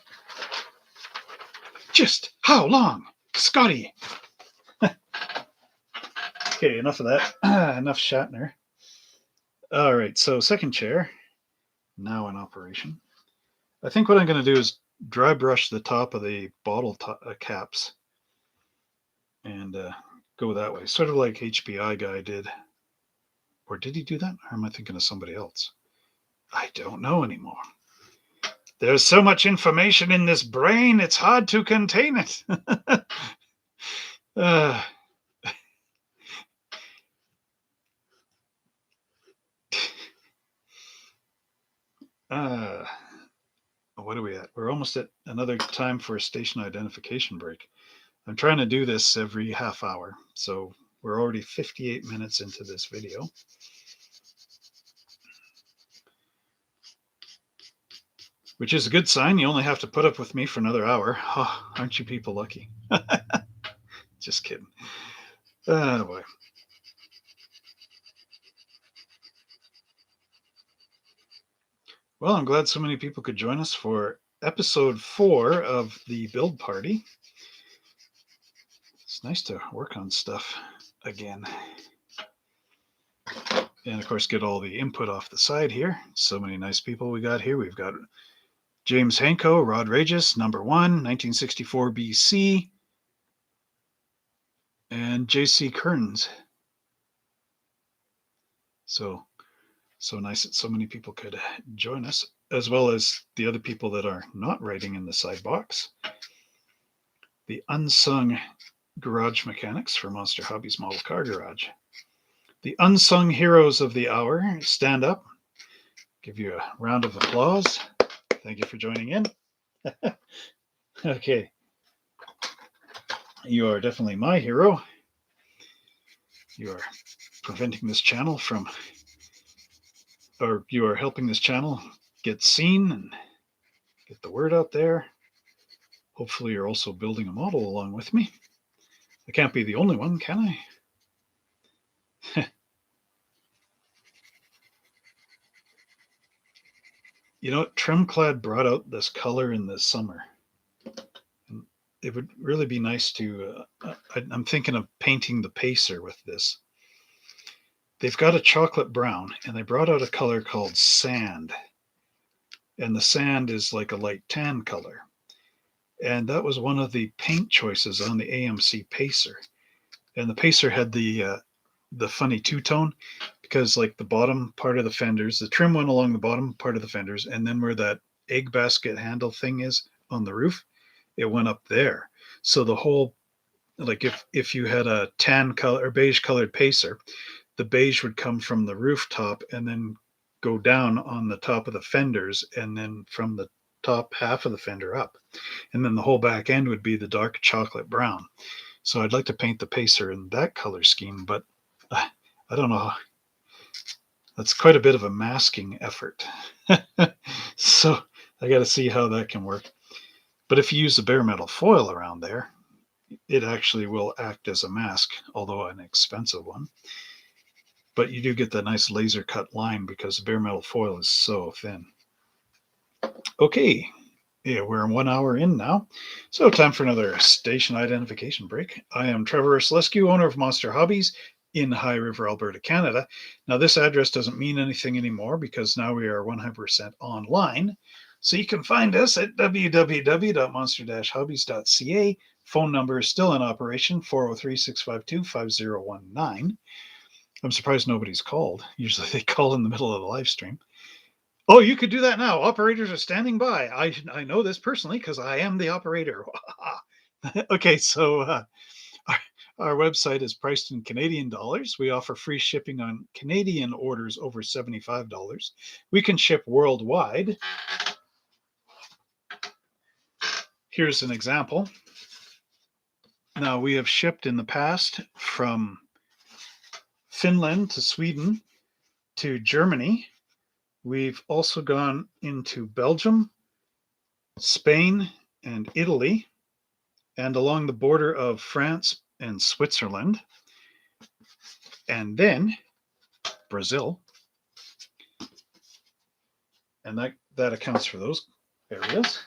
A: Just how long, Scotty? Okay, enough of that. Enough Shatner. All right, so second chair, now in operation. I think what I'm going to do is dry brush the top of the bottle caps and go that way, sort of like HBI guy did. Or did he do that? Or am I thinking of somebody else? I don't know anymore. There's so much information in this brain, it's hard to contain it. What are we at? We're almost at another time for a station identification break. I'm trying to do this every half hour, so we're already 58 minutes into this video. Which is a good sign. You only have to put up with me for another hour. Oh, aren't you people lucky? Just kidding. Oh, boy. Well, I'm glad so many people could join us for episode 4 of the build party. It's nice to work on stuff again. And of course, get all the input off the side here. So many nice people we got here. We've got James Hanko, Rod Regis, number 1, 1964 BC, and JC Kearns. So nice that so many people could join us, as well as the other people that are not writing in the side box. The unsung garage mechanics for Monster Hobbies Model Car Garage. The unsung heroes of the hour, stand up. Give you a round of applause. Thank you for joining in. Okay. You are definitely my hero. You are preventing this channel from, or you are helping this channel get seen and get the word out there. Hopefully you're also building a model along with me. I can't be the only one, can I? You know, Trimclad brought out this color in the summer. And it would really be nice to, I'm thinking of painting the Pacer with this. They've got a chocolate brown, and they brought out a color called sand. And the sand is like a light tan color. And that was one of the paint choices on the AMC Pacer. And the Pacer had the funny two-tone, because like the bottom part of the fenders, the trim went along the bottom part of the fenders, and then where that egg basket handle thing is on the roof, it went up there. So the whole, like if you had a tan color or beige colored Pacer, the beige would come from the rooftop and then go down on the top of the fenders, and then from the top half of the fender up, and then the whole back end would be the dark chocolate brown. So I'd like to paint the Pacer in that color scheme, but I don't know. That's quite a bit of a masking effort. So I got to see how that can work. But if you use a bare metal foil around there, it actually will act as a mask, although an expensive one. But you do get that nice laser cut line because the bare metal foil is so thin. Okay, yeah, we're 1 hour in now, so time for another station identification break. I am Trevor Slescu, owner of Monster Hobbies in High River, Alberta, Canada. Now, this address doesn't mean anything anymore because now we are 100% online. So you can find us at www.monster-hobbies.ca. Phone number is still in operation, 403-652-5019. I'm surprised nobody's called. Usually they call in the middle of the live stream. Oh, you could do that now. Operators are standing by. I know this personally because I am the operator. Okay, so our website is priced in Canadian dollars. We offer free shipping on Canadian orders over $75. We can ship worldwide. Here's an example. Now, we have shipped in the past from Finland to Sweden to Germany. We've also gone into Belgium, Spain, and Italy, and along the border of France and Switzerland, and then Brazil. And that accounts for those areas.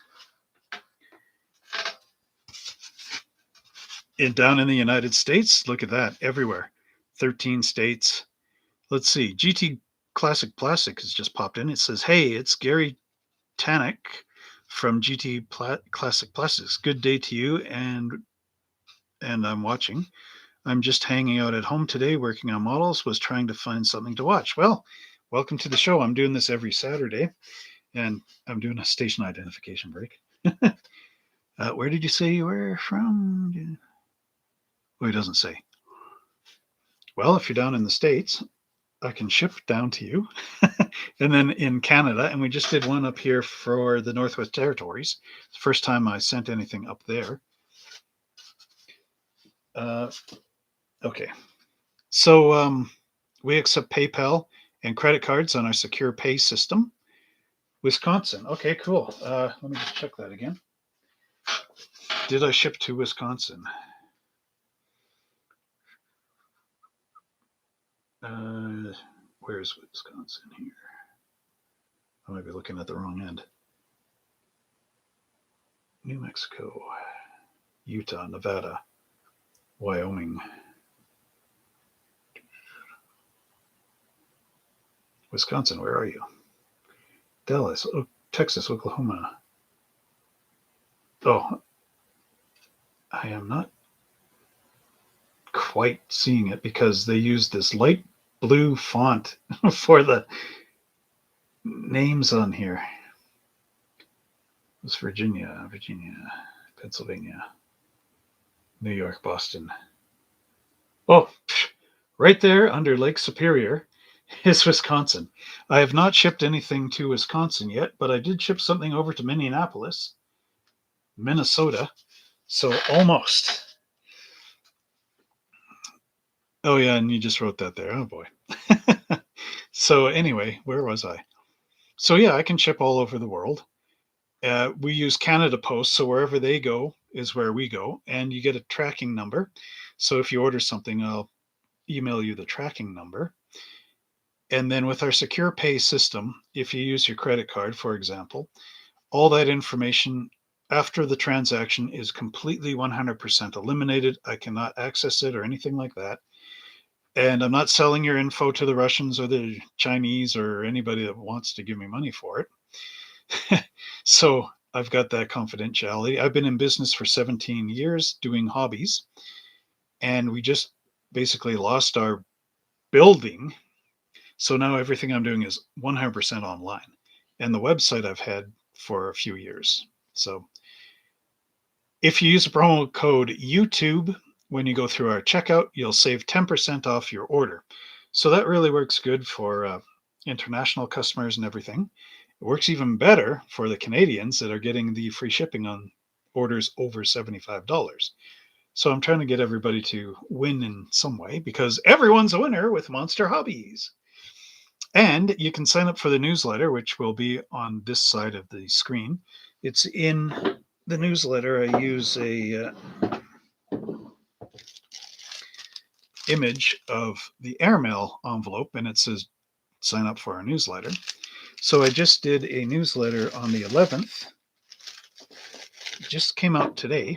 A: Down in the United States, look at that, everywhere. 13 states. Let's see, GT Classic Plastic has just popped in. It says, hey, it's Gary Tannick from GT Classic Plastics. Good day to you, and I'm watching. I'm just hanging out at home today, working on models, was trying to find something to watch. Well, welcome to the show. I'm doing this every Saturday, and I'm doing a station identification break. Where did you say you were from? Oh, it doesn't say. Well, if you're down in the States, I can ship down to you. And then in Canada, and we just did one up here for the Northwest Territories. It's the first time I sent anything up there. Okay. So we accept PayPal and credit cards on our secure pay system. Wisconsin. Okay, cool. Let me just check that again. Did I ship to Wisconsin? Where's Wisconsin here? I might be looking at the wrong end. New Mexico, Utah, Nevada, Wyoming, Wisconsin. Where are you? Dallas, Texas, Oklahoma. Oh, I am not quite seeing it because they use this light blue font for the names on here. It's Virginia, Pennsylvania, New York, Boston. Oh, right there under Lake Superior is Wisconsin. I have not shipped anything to Wisconsin yet, but I did ship something over to Minneapolis, Minnesota. So almost. Oh, yeah, and you just wrote that there. Oh, boy. So anyway, where was I? So, yeah, I can ship all over the world. We use Canada Post, so wherever they go is where we go, and you get a tracking number. So if you order something, I'll email you the tracking number. And then with our secure pay system, if you use your credit card, for example, all that information after the transaction is completely 100% eliminated. I cannot access it or anything like that. And I'm not selling your info to the Russians or the Chinese or anybody that wants to give me money for it. So I've got that confidentiality. I've been in business for 17 years doing hobbies, and we just basically lost our building. So now everything I'm doing is 100% online. And the website I've had for a few years. So if you use a promo code YouTube when you go through our checkout, you'll save 10% off your order. So that really works good for international customers and everything. It works even better for the Canadians that are getting the free shipping on orders over $75. So I'm trying to get everybody to win in some way because everyone's a winner with Monster Hobbies. And you can sign up for the newsletter, which will be on this side of the screen. It's in the newsletter. I use a image of the airmail envelope, and it says sign up for our newsletter. So I just did a newsletter on the 11th. It just came out today.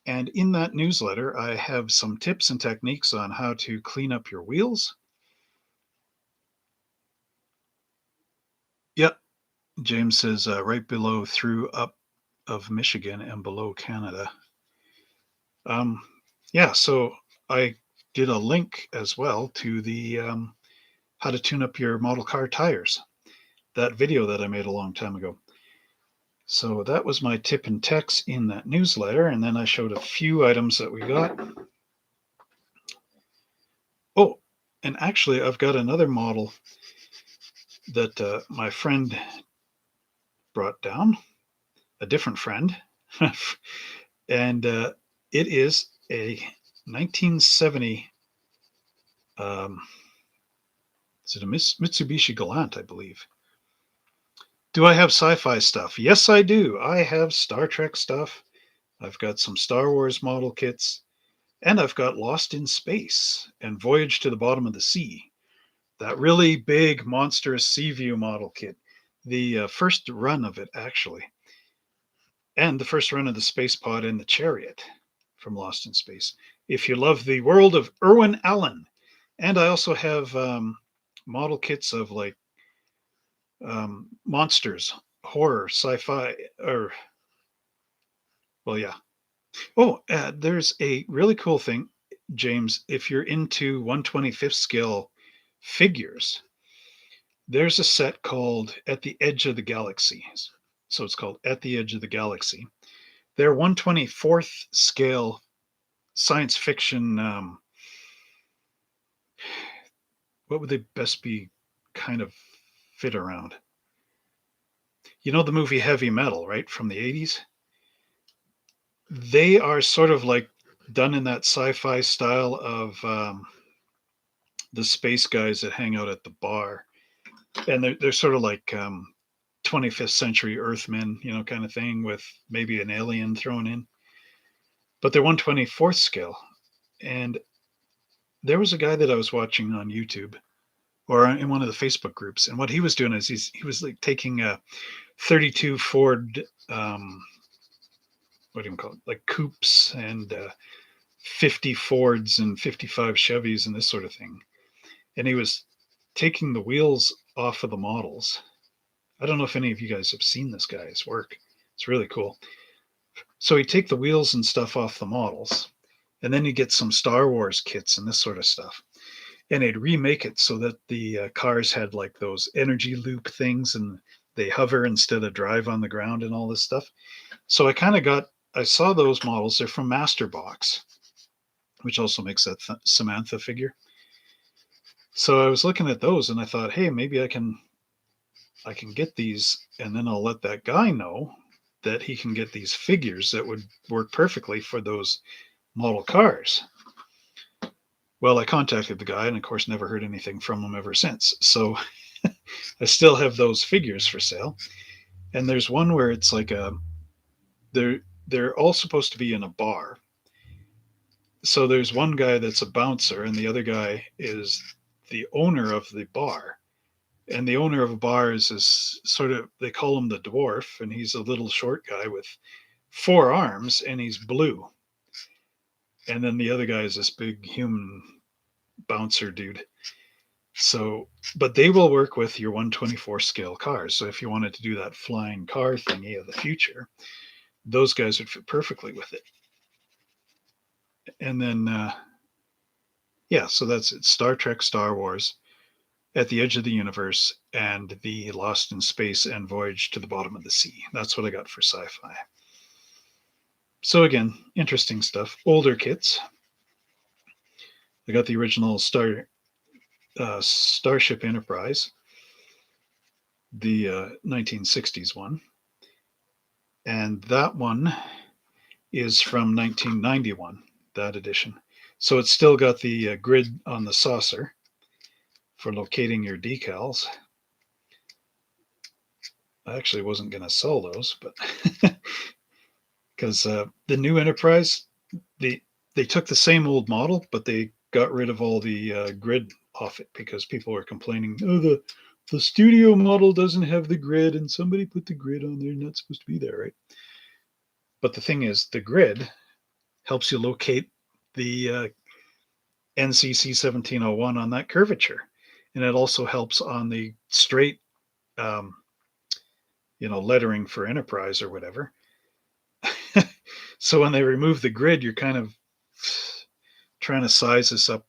A: And in that newsletter, I have some tips and techniques on how to clean up your wheels. Yep, James says right below through up of Michigan and below Canada. Um, yeah, so I did a link as well to the how to tune up your model car tires, that video that I made a long time ago. So that was my tip and techs in that newsletter, and then I showed a few items that we got. Oh, and actually, I've got another model that my friend brought down, a different friend, and it is a 1970. Is it a Mitsubishi Galant, I believe? Do I have sci-fi stuff? Yes, I do. I have Star Trek stuff. I've got some Star Wars model kits, and I've got Lost in Space and Voyage to the Bottom of the Sea. That really big, monstrous Seaview model kit. The first run of it, actually. And the first run of the Space Pod and the Chariot from Lost in Space. If you love the world of Irwin Allen. And I also have model kits of like monsters, horror, sci-fi, or, well, yeah. Oh, there's a really cool thing, James. If you're into 125th scale figures, there's a set called At the Edge of the Galaxy. So it's called At the Edge of the Galaxy. They're 124th scale science fiction. What would they best be kind of fit around? You know the movie Heavy Metal, right? From the 80s? They are sort of like done in that sci-fi style of the space guys that hang out at the bar. And they're sort of like 25th century Earthmen, kind of thing with maybe an alien thrown in. But they're 124th scale. And there was a guy that I was watching on YouTube or in one of the Facebook groups. And what he was doing is he was like taking a 32 Ford, what do you call it? Like coupes and 50 Fords and 55 Chevys and this sort of thing. And he was taking the wheels off of the models. I don't know if any of you guys have seen this guy's work. It's really cool. So he'd take the wheels and stuff off the models, and then he'd get some Star Wars kits and this sort of stuff. And he'd remake it so that the cars had like those energy loop things and they hover instead of drive on the ground and all this stuff. So I saw those models. They're from Masterbox, which also makes that Samantha figure. So I was looking at those and I thought, hey, maybe I can get these, and then I'll let that guy know that he can get these figures that would work perfectly for those model cars. Well, I contacted the guy and of course never heard anything from him ever since. So I still have those figures for sale. And there's one where it's like they're all supposed to be in a bar. So there's one guy that's a bouncer, and the other guy is the owner of the bar. And the owner of a bar is this sort of, they call him the dwarf, and he's a little short guy with 4 arms, and he's blue. And then the other guy is this big human bouncer dude. So, but they will work with your 124 scale cars. So if you wanted to do that flying car thingy of the future, those guys would fit perfectly with it. And then, yeah, so that's it. Star Trek, Star Wars, At the Edge of the Universe, and the Lost in Space and Voyage to the Bottom of the Sea. That's what I got for sci-fi. So again, interesting stuff. Older kits. I got the original Starship Enterprise, the 1960s one, and that one is from 1991. That edition. So it's still got the grid on the saucer for locating your decals. I actually wasn't going to sell those, but because the new Enterprise, they took the same old model, but they got rid of all the grid off it because people were complaining, oh, the studio model doesn't have the grid, and somebody put the grid on there, not supposed to be there, right? But the thing is, the grid helps you locate the NCC 1701 on that curvature, and it also helps on the straight, um, lettering for Enterprise or whatever. So when they remove the grid, you're kind of trying to size this up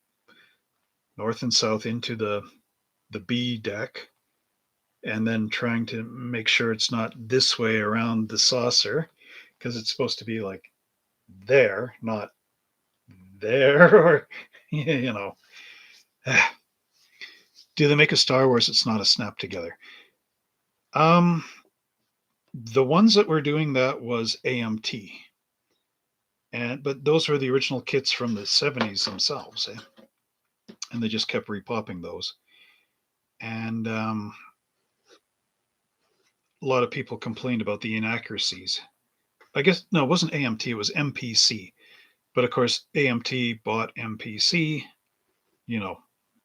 A: north and south into the B deck, and then trying to make sure it's not this way around the saucer, because it's supposed to be like there, not there, or you know. Do they make a Star Wars that's not a snap together? The ones that were doing that was AMT, but those were the original kits from the 70s themselves, and they just kept repopping those. And a lot of people complained about the inaccuracies. I guess no, it wasn't AMT; it was MPC. But of course, AMT bought MPC,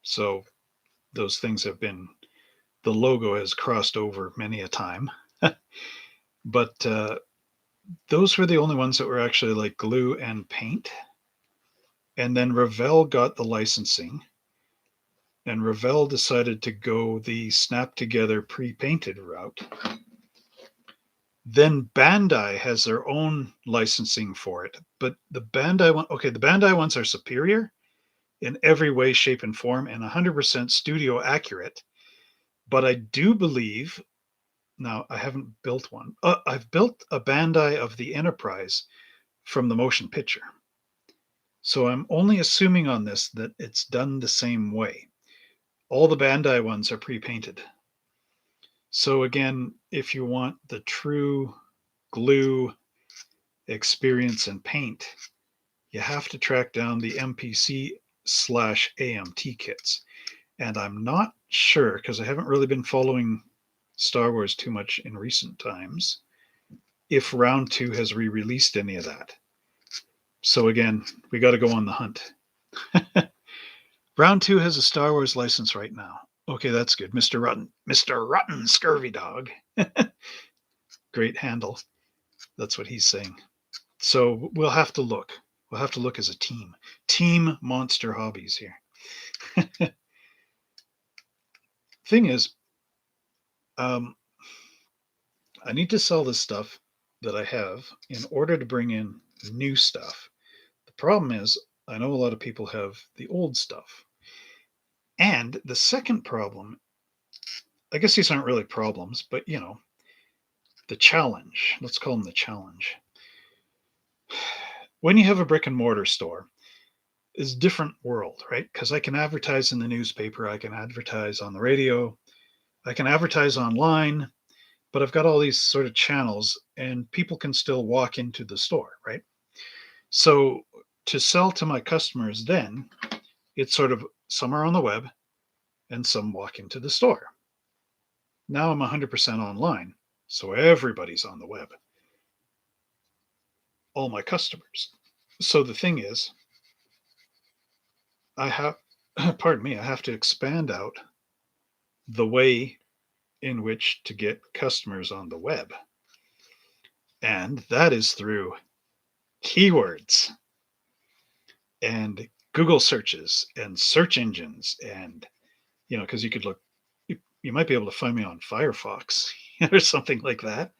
A: so those things have been, the logo has crossed over many a time. But those were the only ones that were actually like glue and paint. And then Revell got the licensing, and Revell decided to go the snap together pre-painted route. Then Bandai has their own licensing for it, but the Bandai ones are superior in every way, shape, and form, and 100% studio accurate. But I do believe, now I haven't built one. I've built a Bandai of the Enterprise from the motion picture. So I'm only assuming on this that it's done the same way. All the Bandai ones are pre-painted. So again, if you want the true glue experience and paint, you have to track down the MPC/AMT kits. And I'm not sure, because I haven't really been following Star Wars too much in recent times, if Round 2 has re-released any of that. So again, we got to go on the hunt. Round 2 has a Star Wars license right now. Okay, that's good. Mr. Rutten. Mr. Rutten, scurvy dog. Great handle. That's what he's saying. So we'll have to look. We'll have to look as a team. Team Monster Hobbies here. Thing is, I need to sell this stuff that I have in order to bring in new stuff. The problem is, I know a lot of people have the old stuff. And the second problem, I guess these aren't really problems, but the challenge, let's call them the challenge. When you have a brick and mortar store, it's a different world, right? Because I can advertise in the newspaper, I can advertise on the radio, I can advertise online, but I've got all these sort of channels, and people can still walk into the store, right? So to sell to my customers then, it's sort of some are on the web and some walk into the store. Now I'm 100% online. So everybody's on the web, all my customers. So the thing is, I have, pardon me, I have to expand out the way in which to get customers on the web. And that is through keywords and Google searches and search engines. And, because you could look, you might be able to find me on Firefox or something like that.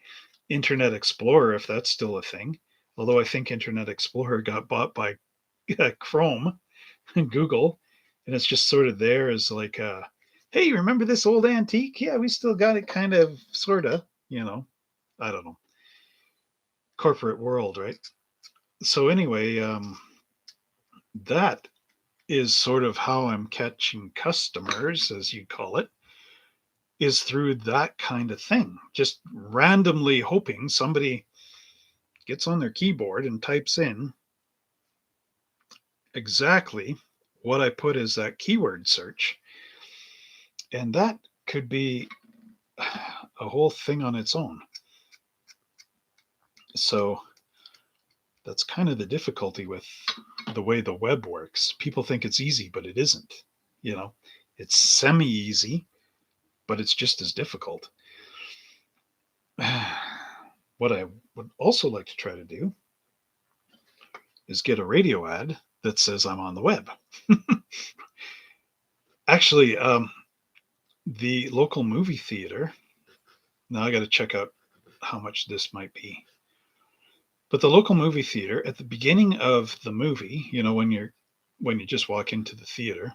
A: Internet Explorer, if that's still a thing. Although I think Internet Explorer got bought by Chrome and Google, and it's just sort of there as like, hey, remember this old antique? Yeah, we still got it, kind of, sort of. I don't know, corporate world, right? So anyway, that is sort of how I'm catching customers, as you call it, is through that kind of thing. Just randomly hoping somebody gets on their keyboard and types in exactly what I put as that keyword search. And that could be a whole thing on its own. So that's kind of the difficulty with the way the web works. People think it's easy, but it isn't. You know, it's semi easy, but it's just as difficult. What I would also like to try to do is get a radio ad that says I'm on the web. Actually, the local movie theater, now I got to check out how much this might be. But the local movie theater, at the beginning of the movie, when you just walk into the theater,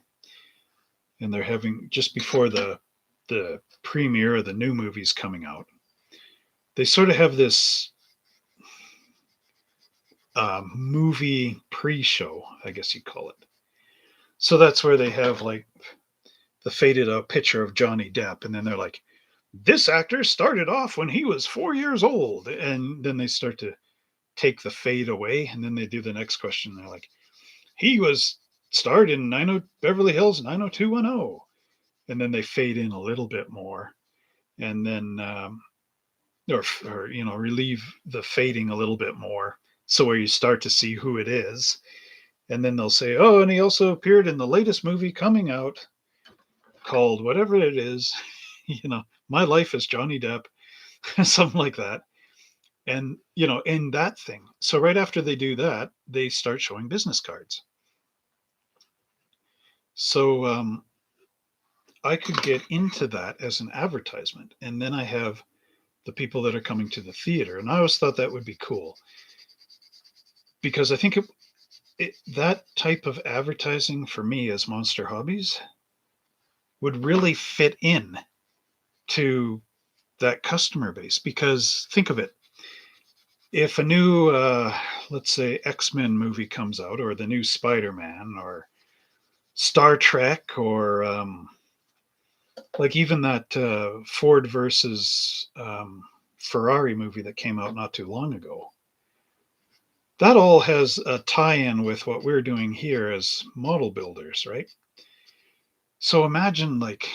A: and they're having, just before the premiere of the new movies coming out, they sort of have this movie pre-show, I guess you call it. So that's where they have like the faded out picture of Johnny Depp, and then they're like, this actor started off when he was 4 years old, and then they start to take the fade away, and then they do the next question. They're like, he was starred in Beverly Hills 90210, and then they fade in a little bit more, and then or relieve the fading a little bit more, so where you start to see who it is, and then they'll say, oh, and he also appeared in the latest movie coming out called whatever it is, My Life as Johnny Depp, something like that. And, in that thing. So right after they do that, they start showing business cards. So I could get into that as an advertisement. And then I have the people that are coming to the theater. And I always thought that would be cool, because I think that type of advertising for me as Monster Hobbies would really fit in to that customer base. Because think of it, if a new, let's say, X-Men movie comes out, or the new Spider-Man, or Star Trek, or like even that Ford versus Ferrari movie that came out not too long ago, that all has a tie-in with what we're doing here as model builders, right? So imagine like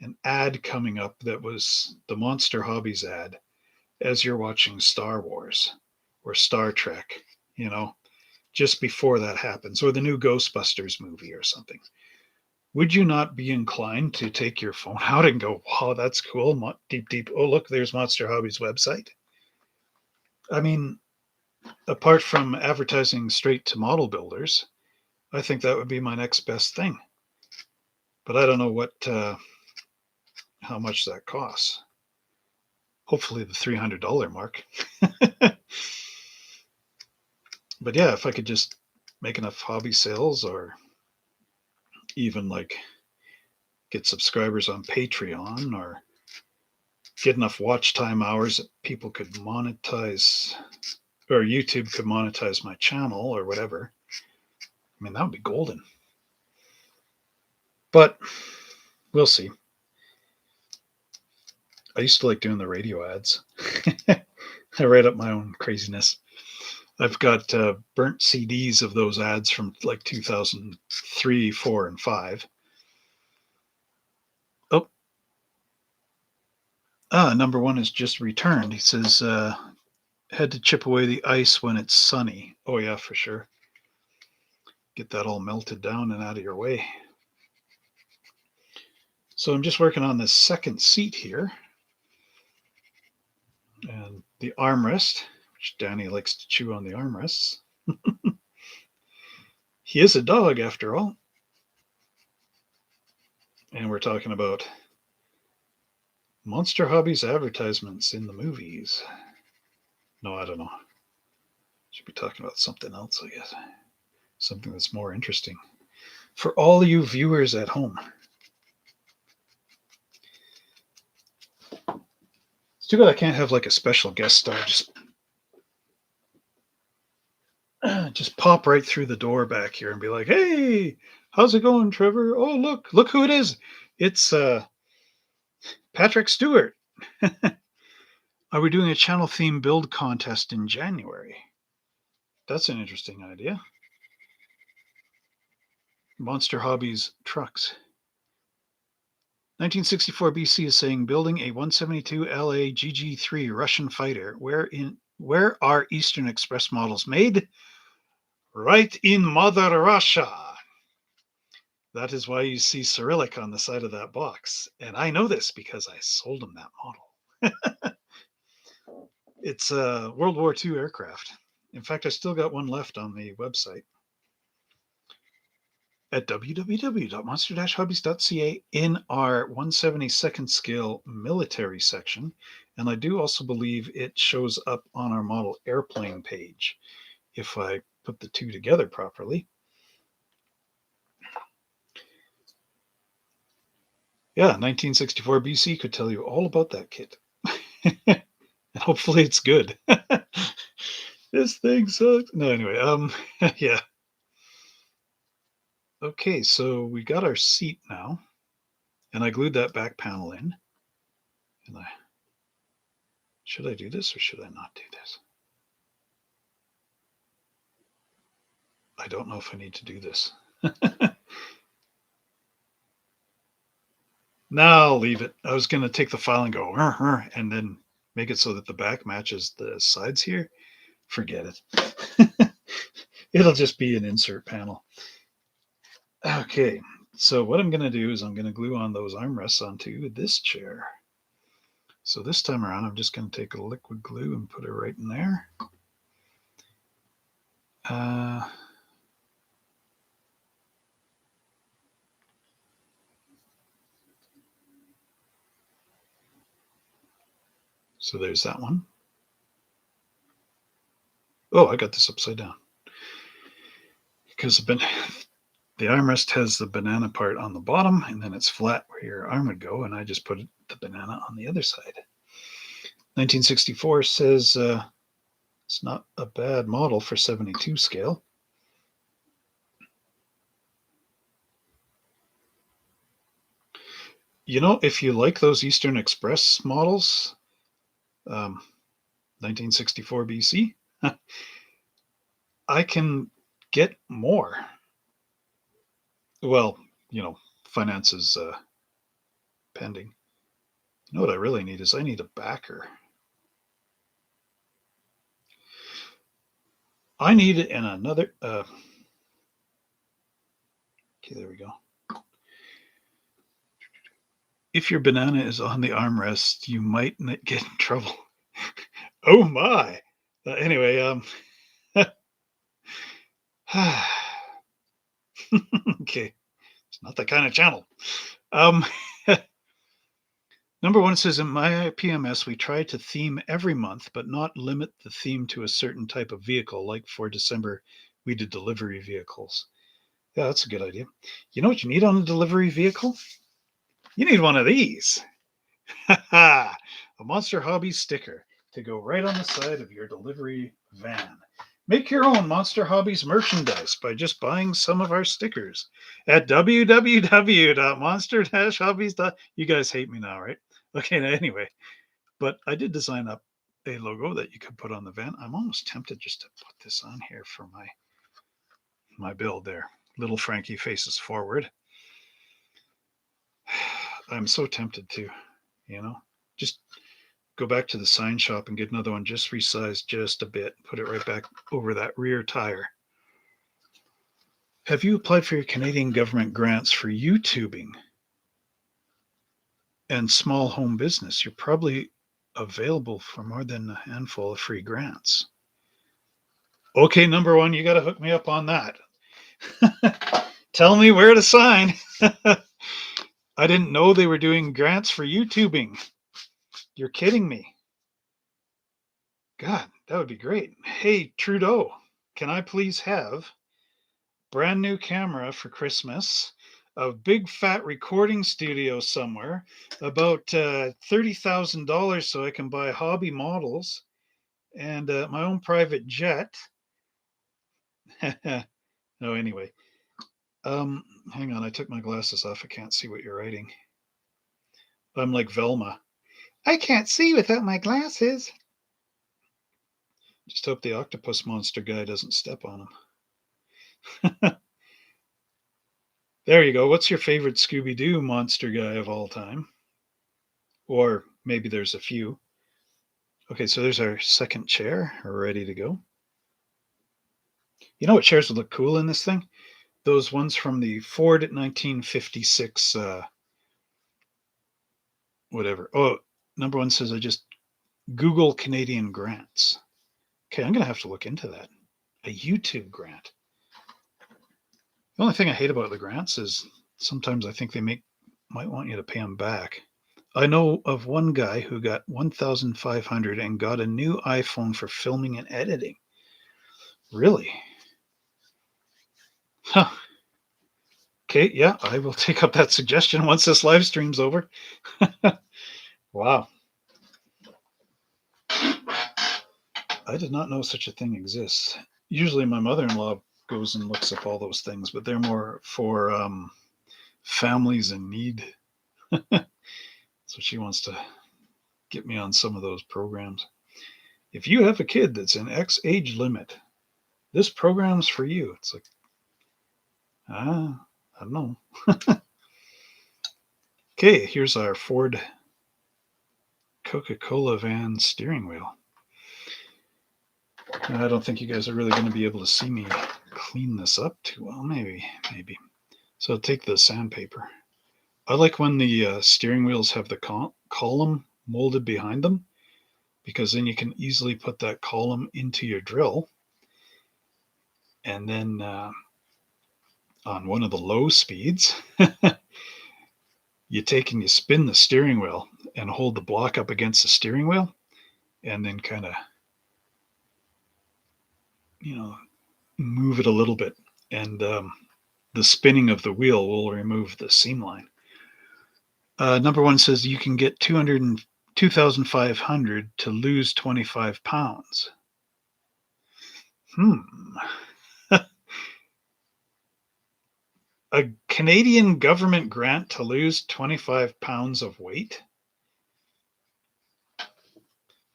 A: an ad coming up that was the Monster Hobbies ad as you're watching Star Wars or Star Trek, just before that happens, or the new Ghostbusters movie or something. Would you not be inclined to take your phone out and go, wow, that's cool, deep, deep, oh, look, there's Monster Hobbies website? I mean, apart from advertising straight to model builders, I think that would be my next best thing. But I don't know how much that costs. Hopefully the $300 mark. But yeah, if I could just make enough hobby sales, or even like get subscribers on Patreon, or get enough watch time hours that people could monetize, or YouTube could monetize my channel or whatever. I mean, that would be golden. But we'll see. I used to like doing the radio ads. I write up my own craziness. I've got burnt CDs of those ads from like 2003, 4, and 5. Oh, Number one is just returned. He says, had to chip away the ice when it's sunny. Oh, yeah, for sure. Get that all melted down and out of your way. So I'm just working on this second seat here. And the armrest, which Danny likes to chew on the armrests. He is a dog, after all. And we're talking about Monster Hobbies advertisements in the movies. No, I don't know. Should be talking about something else, I guess. Something that's more interesting for all you viewers at home. It's too bad I can't have like a special guest star just pop right through the door back here and be like, "Hey, how's it going, Trevor? Oh, look who it is! It's Patrick Stewart. Are we doing a channel theme build contest in January? That's an interesting idea. Monster Hobbies trucks. 1964 BC is saying building a 172 LA GG3 Russian fighter. Where are Eastern Express models made? Right in Mother Russia. That is why you see Cyrillic on the side of that box. And I know this because I sold him that model. It's a World War II aircraft. In fact, I still got one left on the website at www.monster-hobbies.ca in our 172nd scale military section. And I do also believe it shows up on our model airplane page if I put the two together properly. Yeah, 1964 BC could tell you all about that kit. And hopefully it's good. This thing sucks. No, anyway, yeah. Okay, so we got our seat now, and I glued that back panel in. And should I do this or should I not do this? I don't know if I need to do this. No, I'll leave it. I was going to take the file and go, and then make it so that the back matches the sides here. Forget it. It'll just be an insert panel. Okay, so what I'm going to do is I'm going to glue on those armrests onto this chair. So this time around, I'm just going to take a liquid glue and put it right in there. So there's that one. Oh, I got this upside down. Because the armrest has the banana part on the bottom, and then it's flat where your arm would go, and I just put the banana on the other side. 1964 says it's not a bad model for 72 scale. You know, if you like those Eastern Express models, 1964 BC, I can get more. Well, finances pending. You know what I really need is I need a backer. I need it in another. Okay, there we go. If your banana is on the armrest, you might get in trouble. Oh my! Anyway, okay, it's not that kind of channel. Number one says in my PMS, we try to theme every month, but not limit the theme to a certain type of vehicle. Like for December, we did delivery vehicles. Yeah, that's a good idea. You know what you need on a delivery vehicle? You need one of these. A Monster Hobbies sticker to go right on the side of your delivery van. Make your own Monster Hobbies merchandise by just buying some of our stickers at www.monster-hobbies. You guys hate me now, right? Okay, anyway, but I did design up a logo that you could put on the van. I'm almost tempted just to put this on here for my build there. Little Frankie faces forward. I'm so tempted to, you know. Just go back to the sign shop and get another one just resized just a bit. Put it right back over that rear tire. Have you applied for your Canadian government grants for YouTubing and small home business? You're probably available for more than a handful of free grants. Okay, number one, you got to hook me up on that. Tell me where to sign. I didn't know they were doing grants for YouTubing. You're kidding me. God, that would be great. Hey, Trudeau, can I please have brand new camera for Christmas, a big fat recording studio somewhere, about $30,000 so I can buy hobby models, and my own private jet. No, anyway. Hang on, I took my glasses off. I can't see what you're writing. I'm like Velma. I can't see without my glasses. Just hope the octopus monster guy doesn't step on him. There you go. What's your favorite Scooby-Doo monster guy of all time? Or maybe there's a few. Okay, so there's our second chair. We're ready to go. You know what chairs would look cool in this thing? Those ones from the Ford 1956 whatever. Oh, number one says I just Google Canadian grants. Okay, I'm going to have to look into that. A YouTube grant. The only thing I hate about the grants is sometimes I think they might want you to pay them back. I know of one guy who got 1,500 and got a new iPhone for filming and editing. Really? Huh. Okay, yeah, I will take up that suggestion once this live stream's over. Wow. I did not know such a thing exists. Usually my mother-in-law goes and looks up all those things, but they're more for families in need. So she wants to get me on some of those programs. If you have a kid that's in X age limit, this program's for you. It's like, I don't know. Okay, here's our Ford Coca-Cola van steering wheel. I don't think you guys are really going to be able to see me clean this up too well. Maybe. So I'll take the sandpaper. I like when the steering wheels have the column molded behind them, because then you can easily put that column into your drill. And then on one of the low speeds, you take and you spin the steering wheel and hold the block up against the steering wheel, and then kind of, move it a little bit. And the spinning of the wheel will remove the seam line. Number one says you can get 2,500 to lose 25 pounds. A Canadian government grant to lose 25 pounds of weight?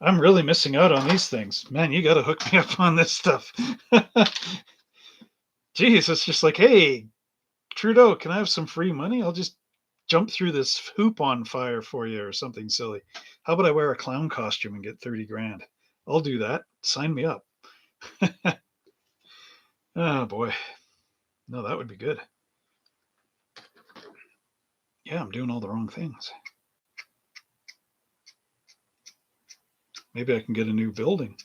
A: I'm really missing out on these things. Man, you got to hook me up on this stuff. Geez, it's just like, hey, Trudeau, can I have some free money? I'll just jump through this hoop on fire for you or something silly. How about I wear a clown costume and get 30 grand? I'll do that. Sign me up. Oh, boy. No, that would be good. Yeah, I'm doing all the wrong things. Maybe I can get a new building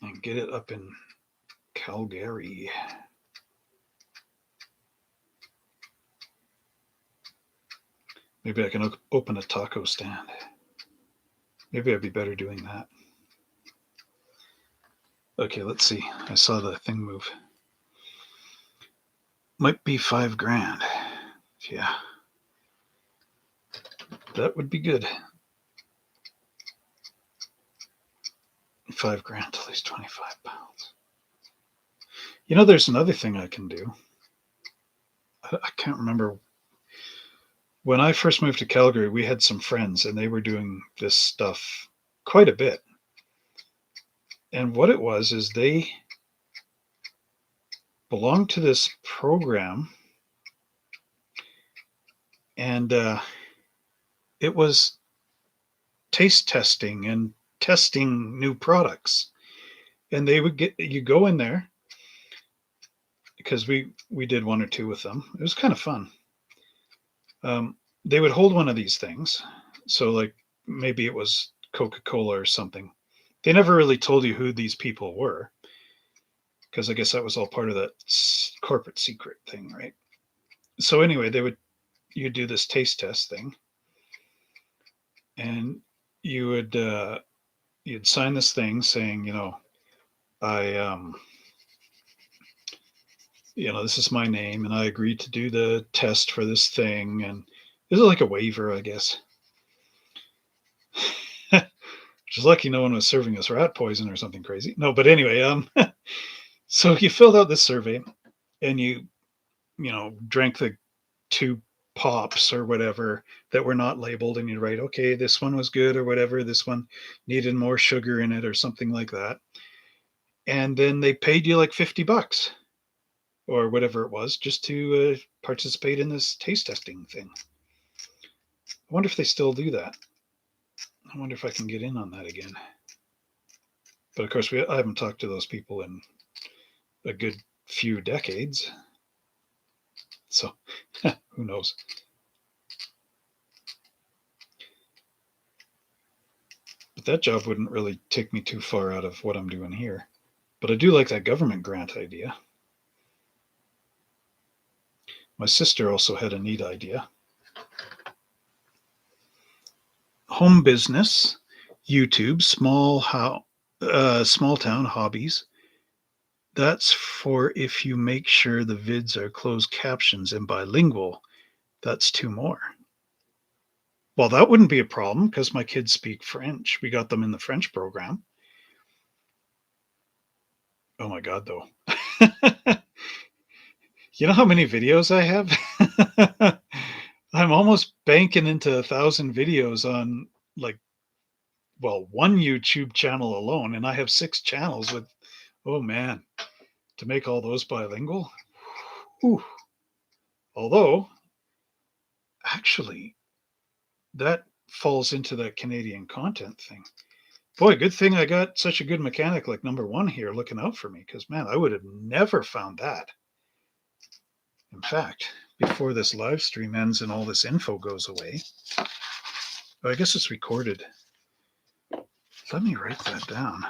A: and get it up in Calgary. Maybe I can open a taco stand. Maybe I'd be better doing that. Okay, let's see. I saw the thing move. Might be 5 grand. Yeah. That would be good. 5 grand to lose 25 pounds. There's another thing I can do. I can't remember. When I first moved to Calgary, we had some friends and they were doing this stuff quite a bit. And what it was is they belonged to this program, and it was taste testing and testing new products. And they would get you go in there because we did one or two with them. It was kind of fun. They would hold one of these things. So like maybe it was Coca-Cola or something. They never really told you who these people were because I guess that was all part of that corporate secret thing, right? So anyway, you do this taste test thing, and you would you'd sign this thing saying, I this is my name, and I agreed to do the test for this thing, and this is like a waiver, I guess. Which is lucky no one was serving us rat poison or something crazy. No, but anyway, so you filled out this survey, and you drank the 2 pops or whatever that were not labeled, and you write, okay, this one was good or whatever, this one needed more sugar in it or something like that. And then they paid you like $50 or whatever it was just to participate in this taste testing thing. I wonder if they still do that. I wonder if I can get in on that again. But of course, I haven't talked to those people in a good few decades. So who knows? But that job wouldn't really take me too far out of what I'm doing here. But I do like that government grant idea. My sister also had a neat idea. Home business, YouTube, small town hobbies. That's for if you make sure the vids are closed captions and bilingual. That's 2 more. Well, that wouldn't be a problem because my kids speak French. We got them in the French program. Oh my God, though. You know how many videos I have? I'm almost banking into 1,000 videos on one YouTube channel alone, and I have 6 channels with, oh man, to make all those bilingual. Ooh. Although, actually, that falls into that Canadian content thing. Boy, good thing I got such a good mechanic like number 1 here looking out for me, because man, I would have never found that. In fact, before this live stream ends and all this info goes away, I guess it's recorded. Let me write that down.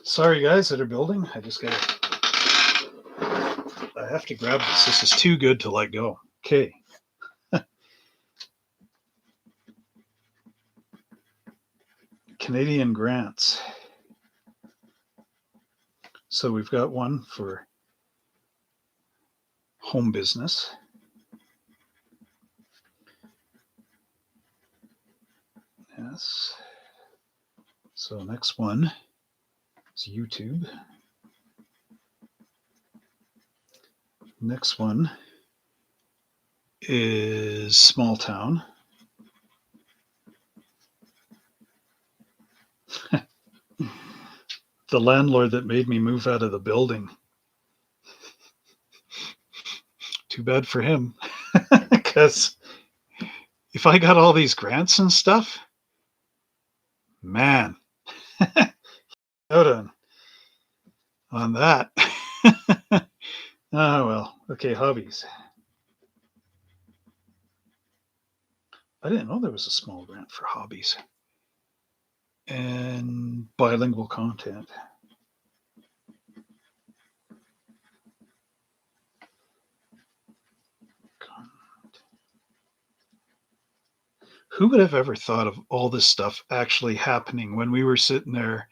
A: Sorry, guys that are building. I have to grab this. This is too good to let go. Okay. Canadian grants. So we've got one for home business. Yes. So next one is YouTube. Next one is small town. The landlord that made me move out of the building. Too bad for him. Because if I got all these grants and stuff, man, out on that. Oh, well. Okay, hobbies. I didn't know there was a small grant for hobbies. And bilingual content. Who would have ever thought of all this stuff actually happening when we were sitting there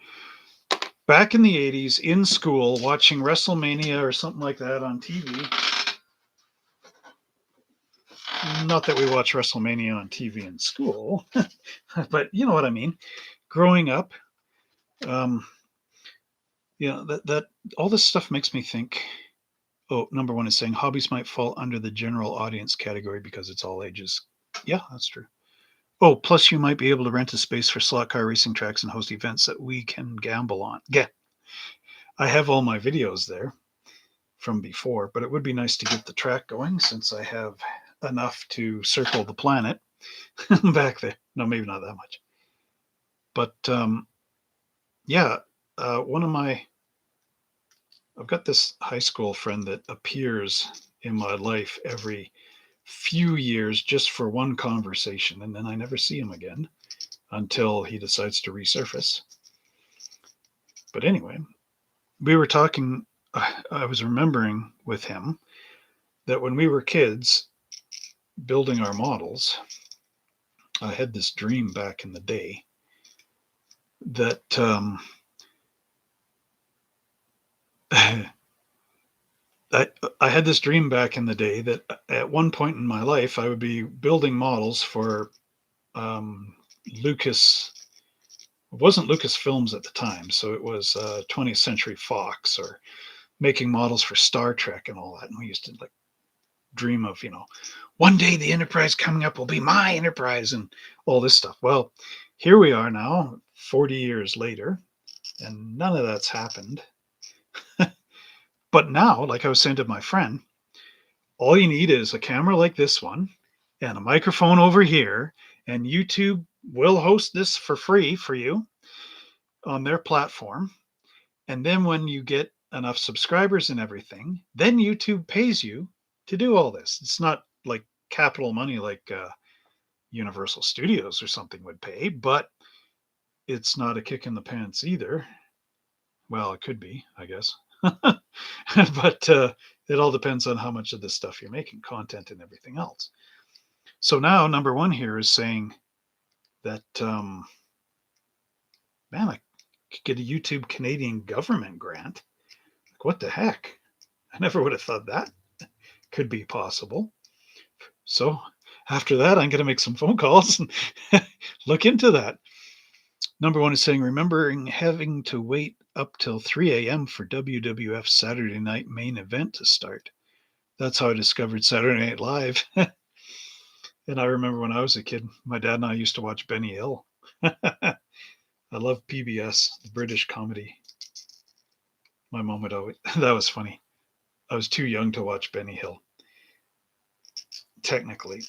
A: back in the 80s in school watching WrestleMania or something like that on TV? Not that we watch WrestleMania on TV in school, but you know what I mean. Growing up, that all this stuff makes me think. Oh, number 1 is saying hobbies might fall under the general audience category because it's all ages. Yeah, that's true. Oh, plus you might be able to rent a space for slot car racing tracks and host events that we can gamble on. Yeah, I have all my videos there. from before, but it would be nice to get the track going since I have enough to circle the planet back there. No, maybe not that much. But yeah, one of I've got this high school friend that appears in my life every few years just for one conversation, and then I never see him again until he decides to resurface. But anyway, we were talking, I was remembering with him that when we were kids building our models, I had this dream back in the day that I, I had this dream back in the day that at one point in my life I would be building models for Lucas. It wasn't Lucasfilms at the time, so it was 20th Century Fox, or making models for Star Trek and all that. And we used to like dream of, one day the Enterprise coming up will be my Enterprise and all this stuff. Well, here we are now, 40 years later, and none of that's happened. But now, like I was saying to my friend, all you need is a camera like this one and a microphone over here, and YouTube will host this for free for you on their platform. And then when you get enough subscribers and everything, then YouTube pays you to do all this. It's not like capital money like Universal Studios or something would pay, but it's not a kick in the pants either. Well, it could be, I guess. But it all depends on how much of this stuff you're making, content and everything else. So now, number one here is saying that, man, I could get a YouTube Canadian government grant. Like, what the heck? I never would have thought that could be possible. So after that, I'm going to make some phone calls and look into that. Number one is saying, remembering having to wait up till 3 a.m. for WWF Saturday Night Main Event to start. That's how I discovered Saturday Night Live. And I remember when I was a kid, my dad and I used to watch Benny Hill. I love PBS, the British comedy. My mom would always, that was funny. I was too young to watch Benny Hill, technically.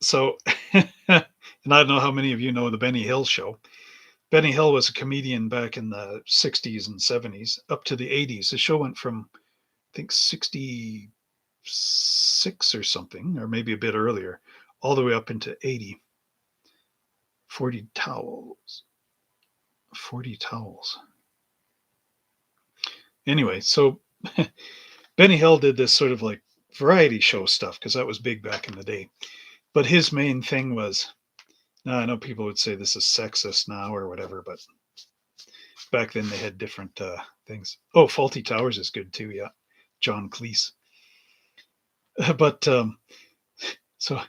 A: So, and I don't know how many of you know the Benny Hill show. Benny Hill was a comedian back in the 60s and 70s up to the 80s. The show went from, I think, 66 or something, or maybe a bit earlier, all the way up into 80. 40 towels. 40 towels. Anyway, so Benny Hill did this sort of like variety show stuff because that was big back in the day. But his main thing was, now I know people would say this is sexist now or whatever, but back then they had different things. Oh, Faulty Towers is good too, yeah. John Cleese. But so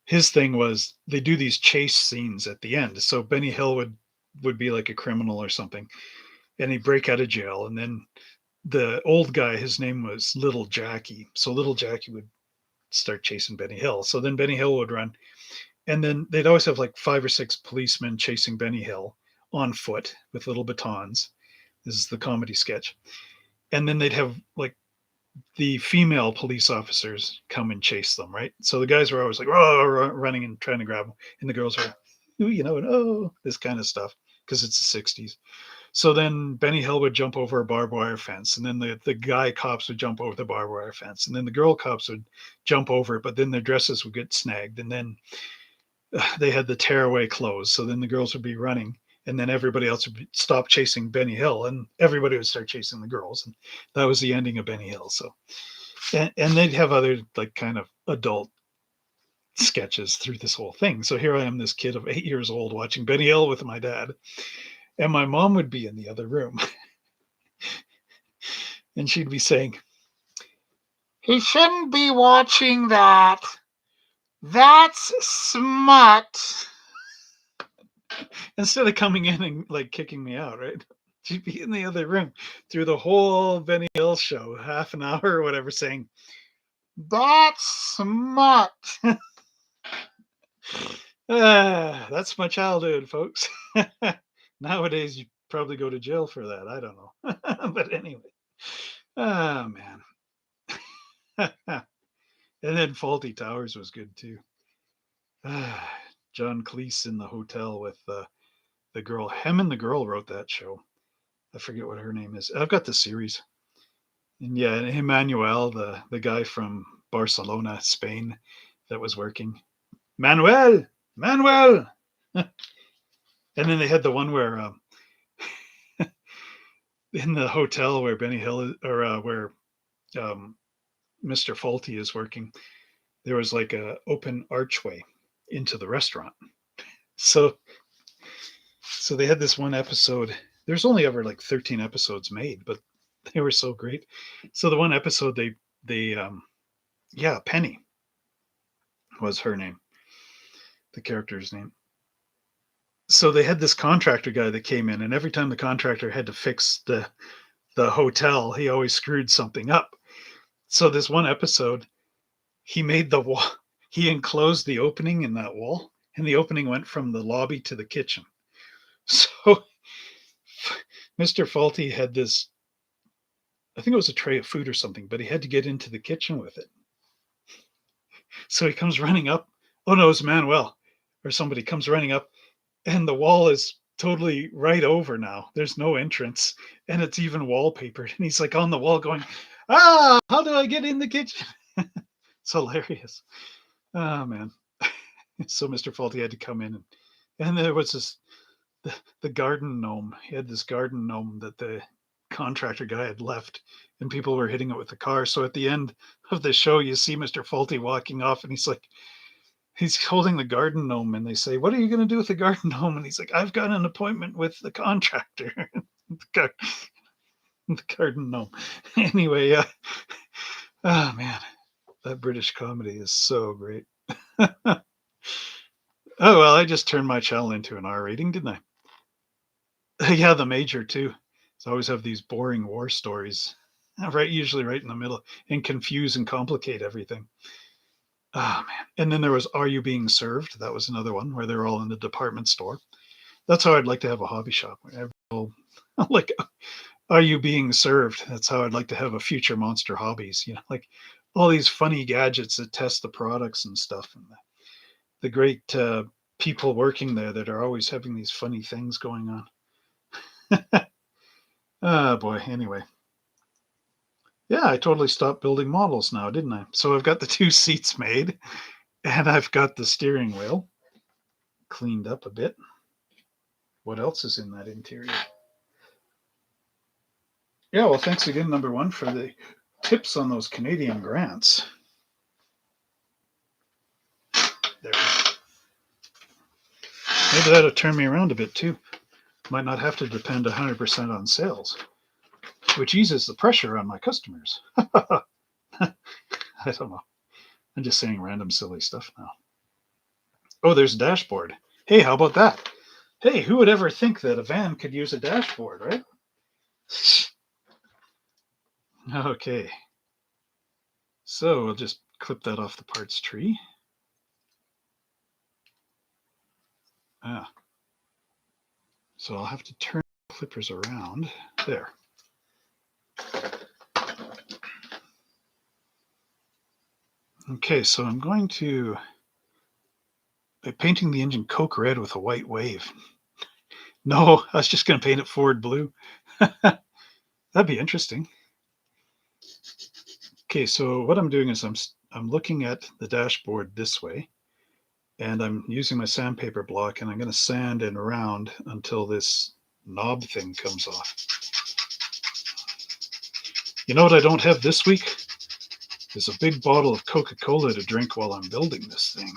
A: his thing was they do these chase scenes at the end. So Benny Hill would be like a criminal or something, and he'd break out of jail, and then the old guy, his name was Little Jackie. So Little Jackie would start chasing Benny Hill. So then Benny Hill would run. And then they'd always have like 5 or 6 policemen chasing Benny Hill on foot with little batons. This is the comedy sketch. And then they'd have like the female police officers come and chase them, right? So the guys were always like running and trying to grab them. And the girls were, this kind of stuff because it's the 60s. So then Benny Hill would jump over a barbed wire fence, and then the guy cops would jump over the barbed wire fence, and then the girl cops would jump over it, but then their dresses would get snagged, and then they had the tearaway clothes. So then the girls would be running, and then everybody else would stop chasing Benny Hill, and everybody would start chasing the girls, and that was the ending of Benny Hill. So, and they'd have other like kind of adult sketches through this whole thing. So here I am, this kid of 8 years old, watching Benny Hill with my dad. And my mom would be in the other room. And she'd be saying, he shouldn't be watching that. That's smut. Instead of coming in and like kicking me out, right? She'd be in the other room through the whole Benny Hill show, half an hour or whatever, saying, that's smut. That's my childhood, folks. Nowadays, you probably go to jail for that. I don't know. But anyway. Ah, man. And then Faulty Towers was good too. Ah, John Cleese in the hotel with the girl. Him and the girl wrote that show. I forget what her name is. I've got the series. And yeah, and Emmanuel, the guy from Barcelona, Spain, that was working. Manuel, Manuel. And then they had the one where in the hotel where Benny Hill is, or where um, Mr. Faulty is working, there was like a open archway into the restaurant. So so they had this one episode. There's only ever like 13 episodes made, but they were so great. So the one episode they yeah, Penny was her name, the character's name. So they had this contractor guy that came in, and every time the contractor had to fix the hotel, he always screwed something up. So this one episode, he made the wall, he enclosed the opening in that wall, and the opening went from the lobby to the kitchen. So Mr. Faulty had this, I think it was a tray of food or something, but he had to get into the kitchen with it. So he comes running up. Oh no, it's Manuel or somebody comes running up, and the wall is totally right over now. There's no entrance, and it's even wallpapered. And he's like on the wall going, "Ah, how do I get in the kitchen?" It's hilarious. Oh man. So Mr. Faulty had to come in, and there was this the garden gnome. He had this garden gnome that the contractor guy had left, and people were hitting it with the car. So at the end of the show, you see Mr. Faulty walking off, and he's like, he's holding the garden gnome, and they say, "What are you going to do with the garden gnome?" And he's like, "I've got an appointment with the contractor." The garden gnome. Anyway, oh man, that British comedy is so great. Oh well, I just turned my channel into an R rating, didn't I? Yeah, the major too. So I always have these boring war stories, right? Usually right in the middle, and confuse and complicate everything. Oh man. And then there was Are You Being Served? That was another one where they're all in the department store. That's how I'd like to have a hobby shop. Like, are you being served? That's how I'd like to have a future Monster Hobbies. Like all these funny gadgets that test the products and stuff, and the great people working there that are always having these funny things going on. Oh boy. Anyway, yeah, I totally stopped building models now, didn't I? So I've got the two seats made, and I've got the steering wheel cleaned up a bit. What else is in that interior? Yeah, well, thanks again, number one, for the tips on those Canadian grants. There. Maybe that'll turn me around a bit too. Might not have to depend 100% on sales, which eases the pressure on my customers. I don't know. I'm just saying random silly stuff now. Oh, there's a dashboard. Hey, how about that? Hey, who would ever think that a van could use a dashboard, right? Okay. So we'll just clip that off the parts tree. Ah. So I'll have to turn the clippers around. There. Okay, so I'm going to by painting the engine Coke red with a white wave. No, I was just going to paint it Ford blue. That'd be interesting. Okay, so what I'm doing is I'm looking at the dashboard this way, and I'm using my sandpaper block, and I'm going to sand and round until this knob thing comes off. You know what I don't have this week? Is a big bottle of Coca-Cola to drink while I'm building this thing.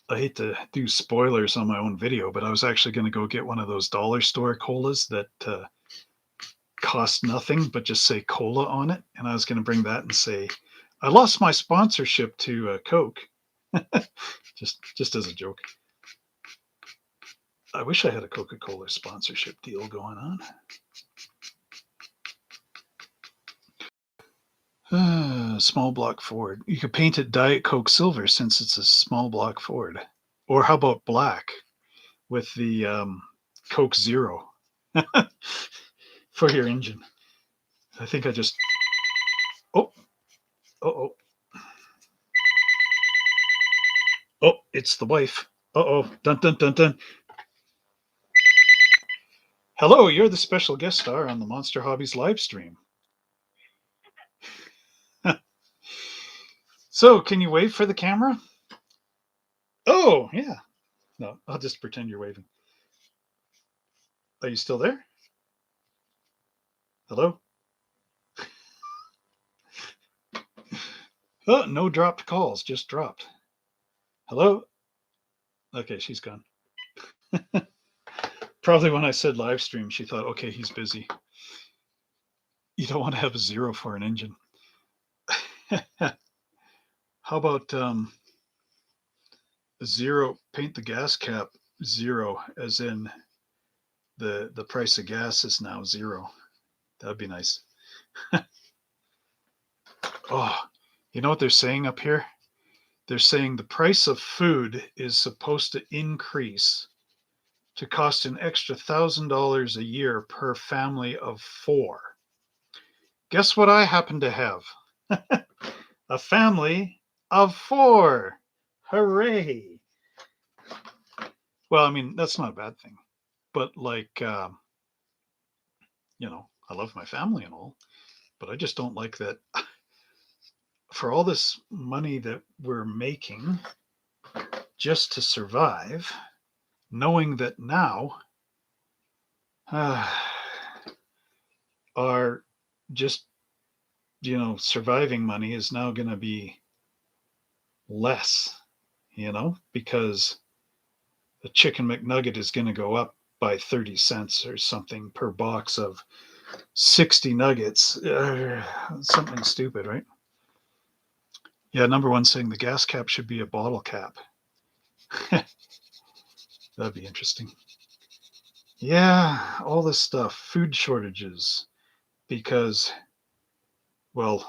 A: I hate to do spoilers on my own video, but I was actually going to go get one of those dollar store colas that cost nothing but just say cola on it. And I was going to bring that and say, I lost my sponsorship to Coke. just as a joke. I wish I had a Coca-Cola sponsorship deal going on. Small block Ford. You could paint it Diet Coke silver since it's a small block Ford. Or how about black? with the Coke Zero for your engine. I think I just. Oh, oh, oh, it's the wife. Uh-oh, dun, dun, dun, dun. Hello, you're the special guest star on the Monster Hobbies live stream. So, can you wave for the camera? Oh, yeah. No, I'll just pretend you're waving. Are you still there? Hello? Oh, no dropped calls, just dropped. Hello? Okay, she's gone. Probably when I said live stream, she thought, okay, he's busy. You don't want to have a zero for an engine. How about zero, paint the gas cap zero, as in the price of gas is now zero. That'd be nice. Oh, you know what they're saying up here? They're saying the price of food is supposed to increase to cost an extra $1,000 a year per family of 4. Guess what I happen to have? A family of 4. Hooray. Well, I mean, that's not a bad thing. But like, I love my family and all, but I just don't like that for all this money that we're making just to survive, knowing that now our just, surviving money is now going to be less, because the chicken McNugget is going to go up by 30 cents or something per box of 60 nuggets. Something stupid, right? Yeah, number one saying the gas cap should be a bottle cap. That'd be interesting. Yeah, all this stuff, food shortages, because, well,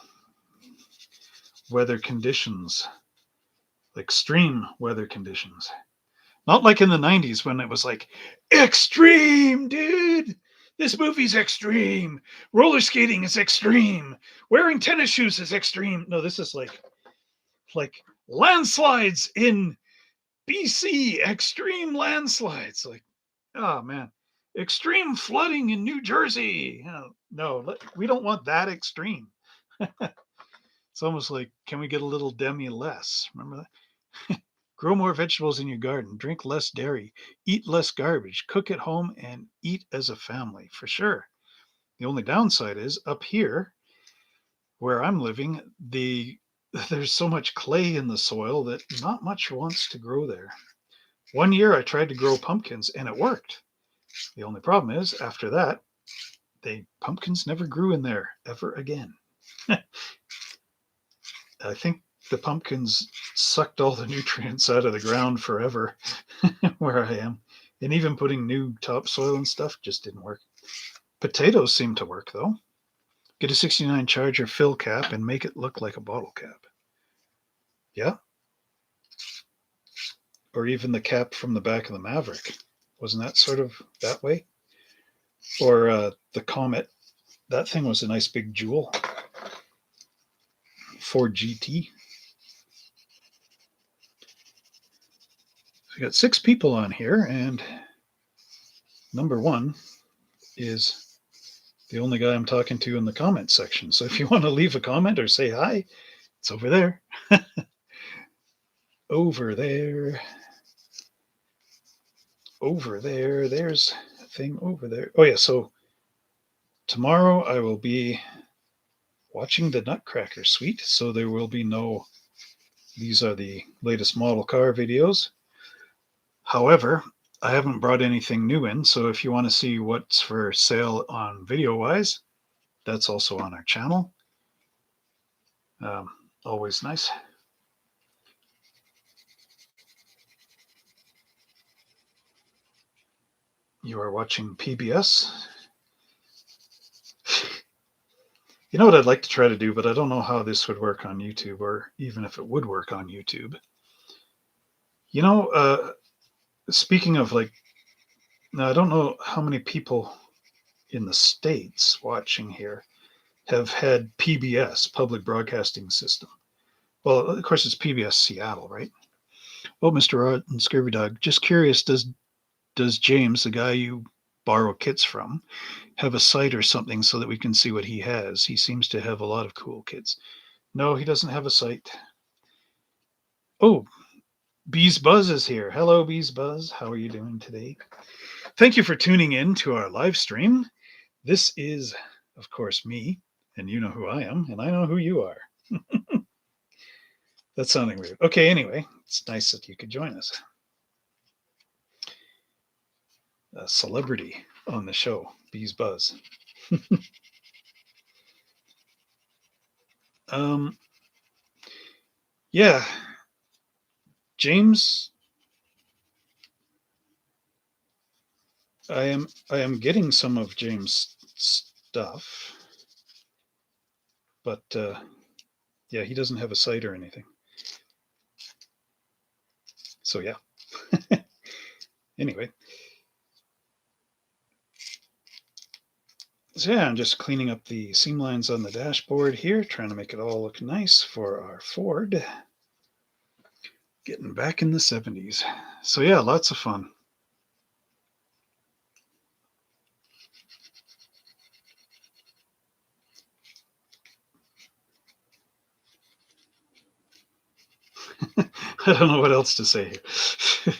A: weather conditions, extreme weather conditions. Not like in the 90s when it was like, extreme, dude. This movie's extreme. Roller skating is extreme. Wearing tennis shoes is extreme. No, this is like landslides in BC, extreme landslides. Like, oh man, extreme flooding in New Jersey. No, we don't want that extreme. It's almost like, can we get a little demi less? Remember that? Grow more vegetables in your garden, drink less dairy, eat less garbage, cook at home, and eat as a family, for sure. The only downside is up here where I'm living, there's so much clay in the soil that not much wants to grow there. One year I tried to grow pumpkins and it worked. The only problem is after that, pumpkins never grew in there ever again. I think the pumpkins sucked all the nutrients out of the ground forever where I am. And even putting new topsoil and stuff just didn't work. Potatoes seem to work though. Get a 69 Charger fill cap and make it look like a bottle cap. Yeah. Or even the cap from the back of the Maverick. Wasn't that sort of that way? Or the Comet. That thing was a nice big jewel. Ford GT. We got 6 people on here, and number 1 is the only guy I'm talking to in the comment section. So if you want to leave a comment or say hi, it's over there. Over there. Over there. There's a thing over there. Oh, yeah. So tomorrow I will be watching the Nutcracker Suite. So there will be no, these are the latest model car videos. However, I haven't brought anything new in. So if you want to see what's for sale on video wise, that's also on our channel. Always nice. You are watching PBS. You know what I'd like to try to do, but I don't know how this would work on YouTube, or even if it would work on YouTube. Speaking of like Now, I don't know how many people in the States watching here have had PBS, Public Broadcasting System. Well, of course, it's PBS Seattle, right? Oh, Mr. Rod and Scurvy Dog, just curious, does James, the guy you borrow kits from, have a site or something so that we can see what he has? He seems to have a lot of cool kits. No, he doesn't have a site. Oh, Bees Buzz is here. Hello, Bees Buzz. How are you doing today? Thank you for tuning in to our live stream. This is, of course, me, and you know who I am, and I know who you are. That's sounding weird. Okay, anyway, it's nice that you could join us. A celebrity on the show, Bees Buzz. um, yeah, James, I am getting some of James' stuff, but yeah, he doesn't have a site or anything. So yeah. Anyway, so yeah, I'm just cleaning up the seam lines on the dashboard here, trying to make it all look nice for our Ford. Getting back in the 70s. So yeah, lots of fun. I don't know what else to say here.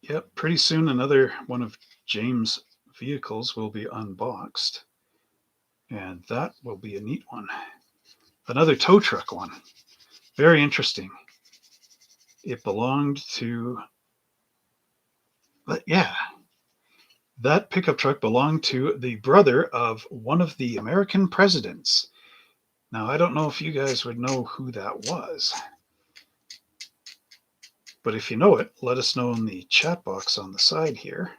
A: Yep, pretty soon another one of James' vehicles will be unboxed. And that will be a neat one. Another tow truck one. Very interesting. It belonged to, but yeah, that pickup truck belonged to the brother of one of the American presidents. Now, I don't know if you guys would know who that was, but if you know it, let us know in the chat box on the side here.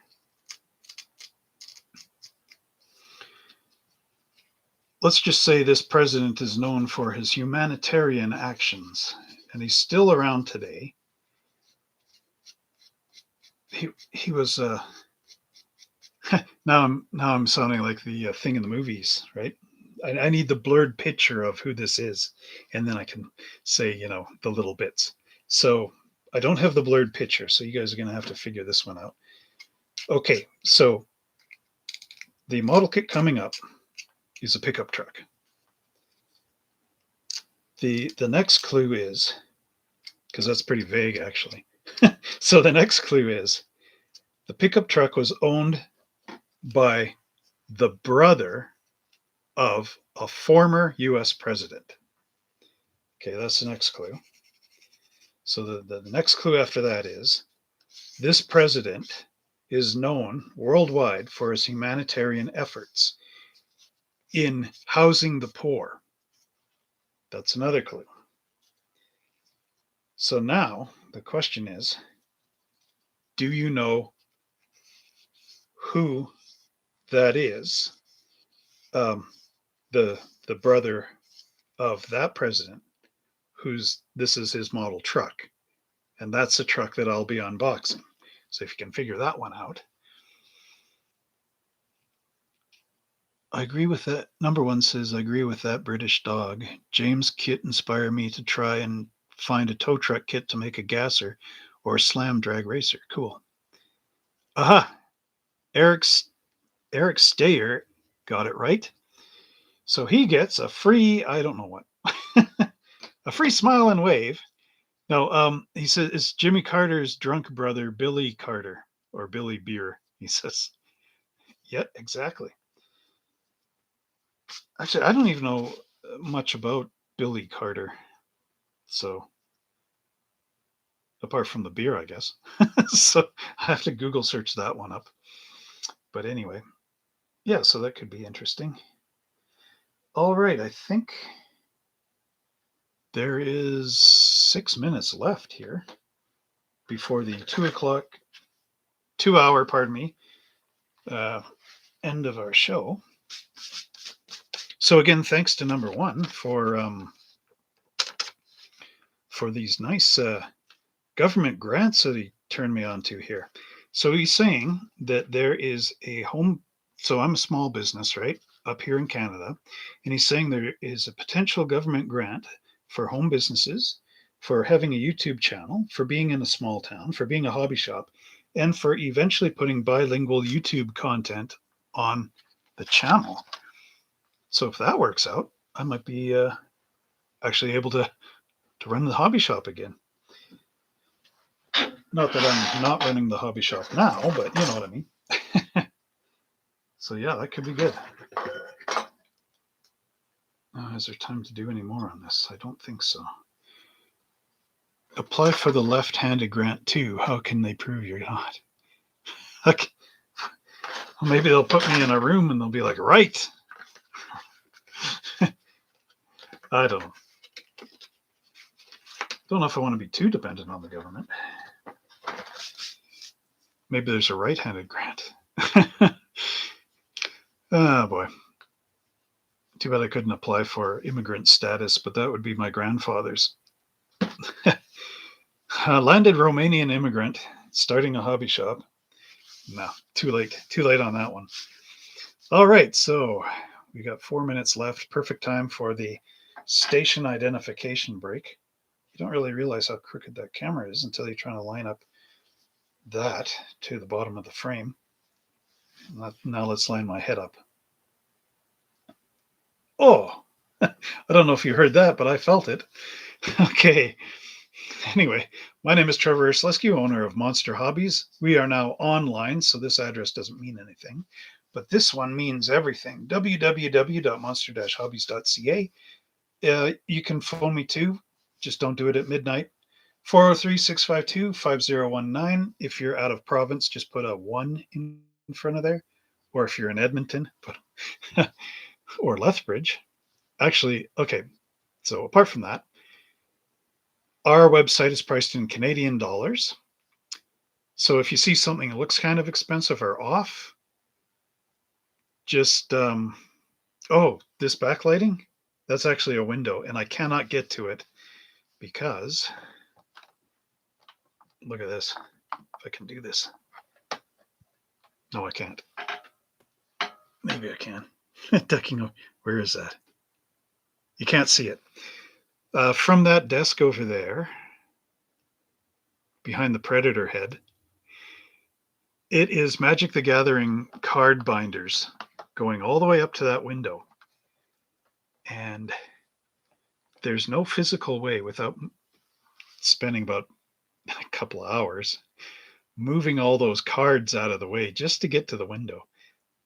A: Let's just say this president is known for his humanitarian actions, and he's still around today. He was now I'm sounding like the thing in the movies, right? I need the blurred picture of who this is, and then I can say, the little bits. So I don't have the blurred picture, so you guys are going to have to figure this one out. Okay, so the model kit coming up is a pickup truck. The next clue is, because that's pretty vague actually. So the next clue is the pickup truck was owned by the brother of a former US president. Okay, that's the next clue. So the next clue after that is this president is known worldwide for his humanitarian efforts in housing the poor. That's another clue. So now the question is, do you know who that is? The brother of that president, this is his model truck, and that's the truck that I'll be unboxing. So if you can figure that one out. I agree with that. Number one says, I agree with that British dog. James kit inspired me to try and find a tow truck kit to make a gasser or slam drag racer. Cool. Aha! Eric Stayer got it right. So he gets a free, I don't know what, a free smile and wave. No, he says it's Jimmy Carter's drunk brother, Billy Carter, or Billy Beer, he says. Yeah, exactly. Actually, I don't even know much about Billy Carter. So, apart from the beer, I guess. So, I have to Google search that one up. But anyway, yeah, so that could be interesting. All right, I think there is 6 minutes left here before the 2 hour, pardon me, end of our show. So again, thanks to number one for these nice government grants that he turned me on to here. So he's saying that there is a home. So I'm a small business, right, up here in Canada. And he's saying there is a potential government grant for home businesses, for having a YouTube channel, for being in a small town, for being a hobby shop, and for eventually putting bilingual YouTube content on the channel. So if that works out, I might be actually able to run the hobby shop again. Not that I'm not running the hobby shop now, but you know what I mean. So yeah, that could be good. Is there time to do any more on this? I don't think so. Apply for the left-handed grant too. How can they prove you're not? Okay. Well, maybe they'll put me in a room and they'll be like, right. I don't know. Don't know if I want to be too dependent on the government. Maybe there's a right-handed grant. Oh boy. Too bad I couldn't apply for immigrant status, but that would be my grandfather's. Landed Romanian immigrant starting a hobby shop. No, too late. Too late on that one. All right, so we got 4 minutes left. Perfect time for the station identification break. You don't really realize how crooked that camera is until you're trying to line up that to the bottom of the frame. Now let's line my head up. Oh, I don't know if you heard that, but I felt it. Okay. Anyway, my name is Trevor Ursulescu, owner of Monster Hobbies. We are now online, so this address doesn't mean anything, but this one means everything. www.monster-hobbies.ca. You can phone me too. Just don't do it at midnight. 403-652-5019. If you're out of province, just put a 1 in front of there. Or if you're in Edmonton, put or Lethbridge. Actually, okay. So apart from that, our website is priced in Canadian dollars. So if you see something that looks kind of expensive or off, just, this backlighting, that's actually a window and I cannot get to it because, look at this. If I can do this. No, I can't. Maybe I can. Ducking, where is that? You can't see it. From that desk over there, behind the Predator head, it is Magic the Gathering card binders going all the way up to that window. And there's no physical way without spending about a couple of hours moving all those cards out of the way just to get to the window.